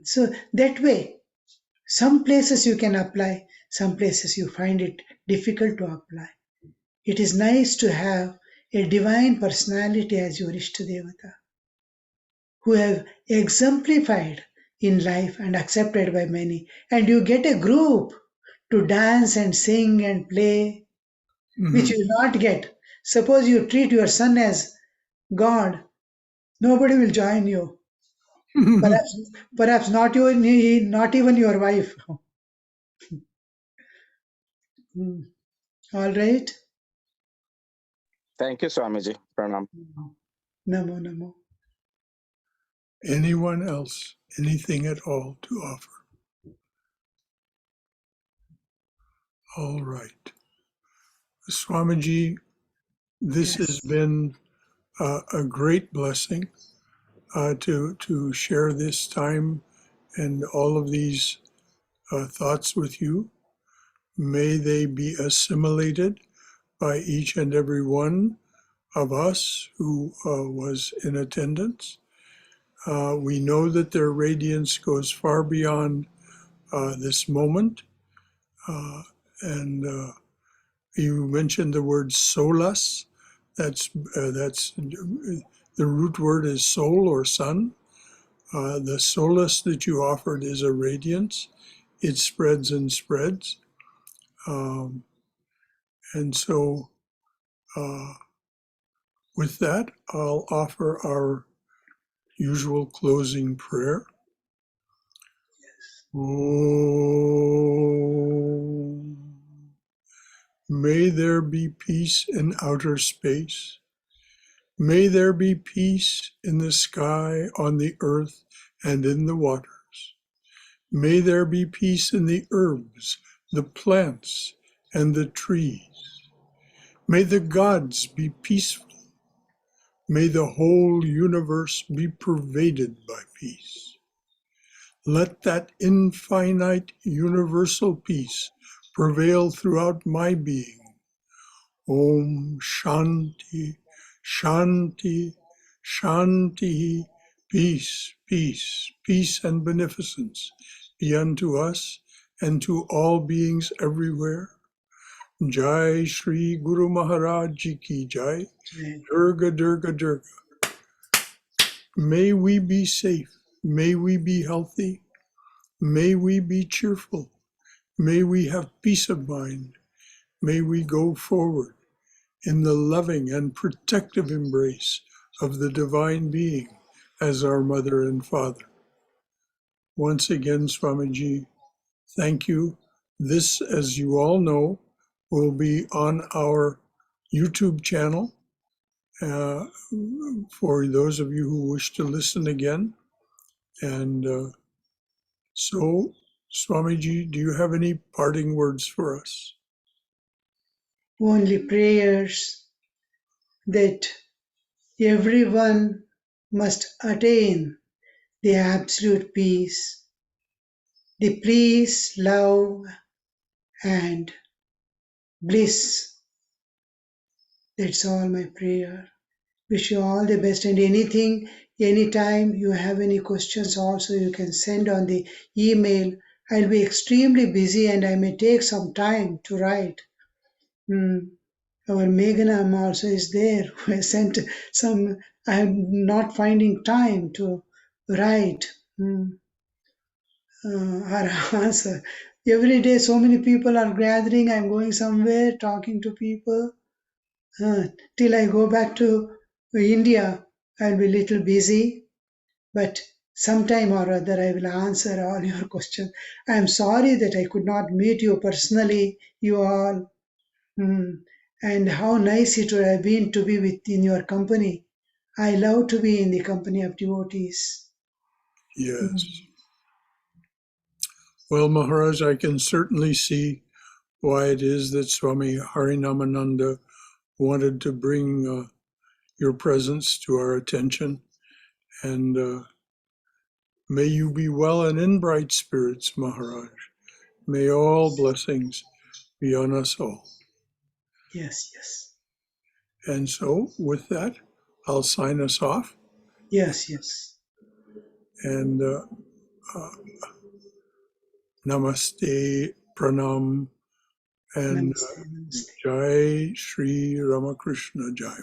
So that way, some places you can apply, some places you find it difficult to apply. It is nice to have a divine personality as your Ishtadevata, who have exemplified in life and accepted by many. And you get a group to dance and sing and play, which you will not get. Suppose you treat your son as God, nobody will join you. Perhaps not even your wife. All right. Thank you, Swamiji. Pranam. Namo, namo. Anyone else, anything at all to offer? All right. Swamiji, this has been a great blessing to share this time and all of these thoughts with you. May they be assimilated by each and every one of us who was in attendance. We know that their radiance goes far beyond this moment. And you mentioned the word solas. That's the root word is soul or sun. The solace that you offered is a radiance. It spreads and spreads. And so with that, I'll offer our usual closing prayer. Om. May there be peace in outer space. May there be peace in the sky, on the earth, and in the waters. May there be peace in the herbs, the plants, and the trees. May the gods be peaceful. May the whole universe be pervaded by peace. Let that infinite universal peace prevail throughout my being. Om Shanti, Shanti, Shanti, peace, peace, peace and beneficence be unto us and to all beings everywhere. Jai Shri Guru Maharaj Ji Ki Jai. Durga, Durga, Durga. May we be safe. May we be healthy. May we be cheerful. May we have peace of mind. May we go forward in the loving and protective embrace of the Divine Being as our Mother and Father. Once again, Swamiji, thank you. This, as you all know, will be on our YouTube channel for those of you who wish to listen again. And so, Swamiji, do you have any parting words for us? Only prayers that everyone must attain the absolute peace, the peace, love, and bliss. That's all my prayer. Wish you all the best, and anything, anytime you have any questions also you can send on the email. I'll be extremely busy and I may take some time to write. Our Meghanam also is there who has sent some. I'm not finding time to write her answer. Every day so many people are gathering. I'm going somewhere talking to people. Till I go back to India, I'll be a little busy, but sometime or other I will answer all your questions. I'm sorry that I could not meet you personally, you all. And how nice it would have been to be in your company. I love to be in the company of devotees. Yes. Well, Maharaj, I can certainly see why it is that Swami Harinamananda wanted to bring your presence to our attention. And may you be well and in bright spirits, Maharaj. May all blessings be on us all. Yes, yes. And so, with that, I'll sign us off. Yes, yes. And namaste, pranam, and Namaste, namaste. Jai Shri Ramakrishna Jai.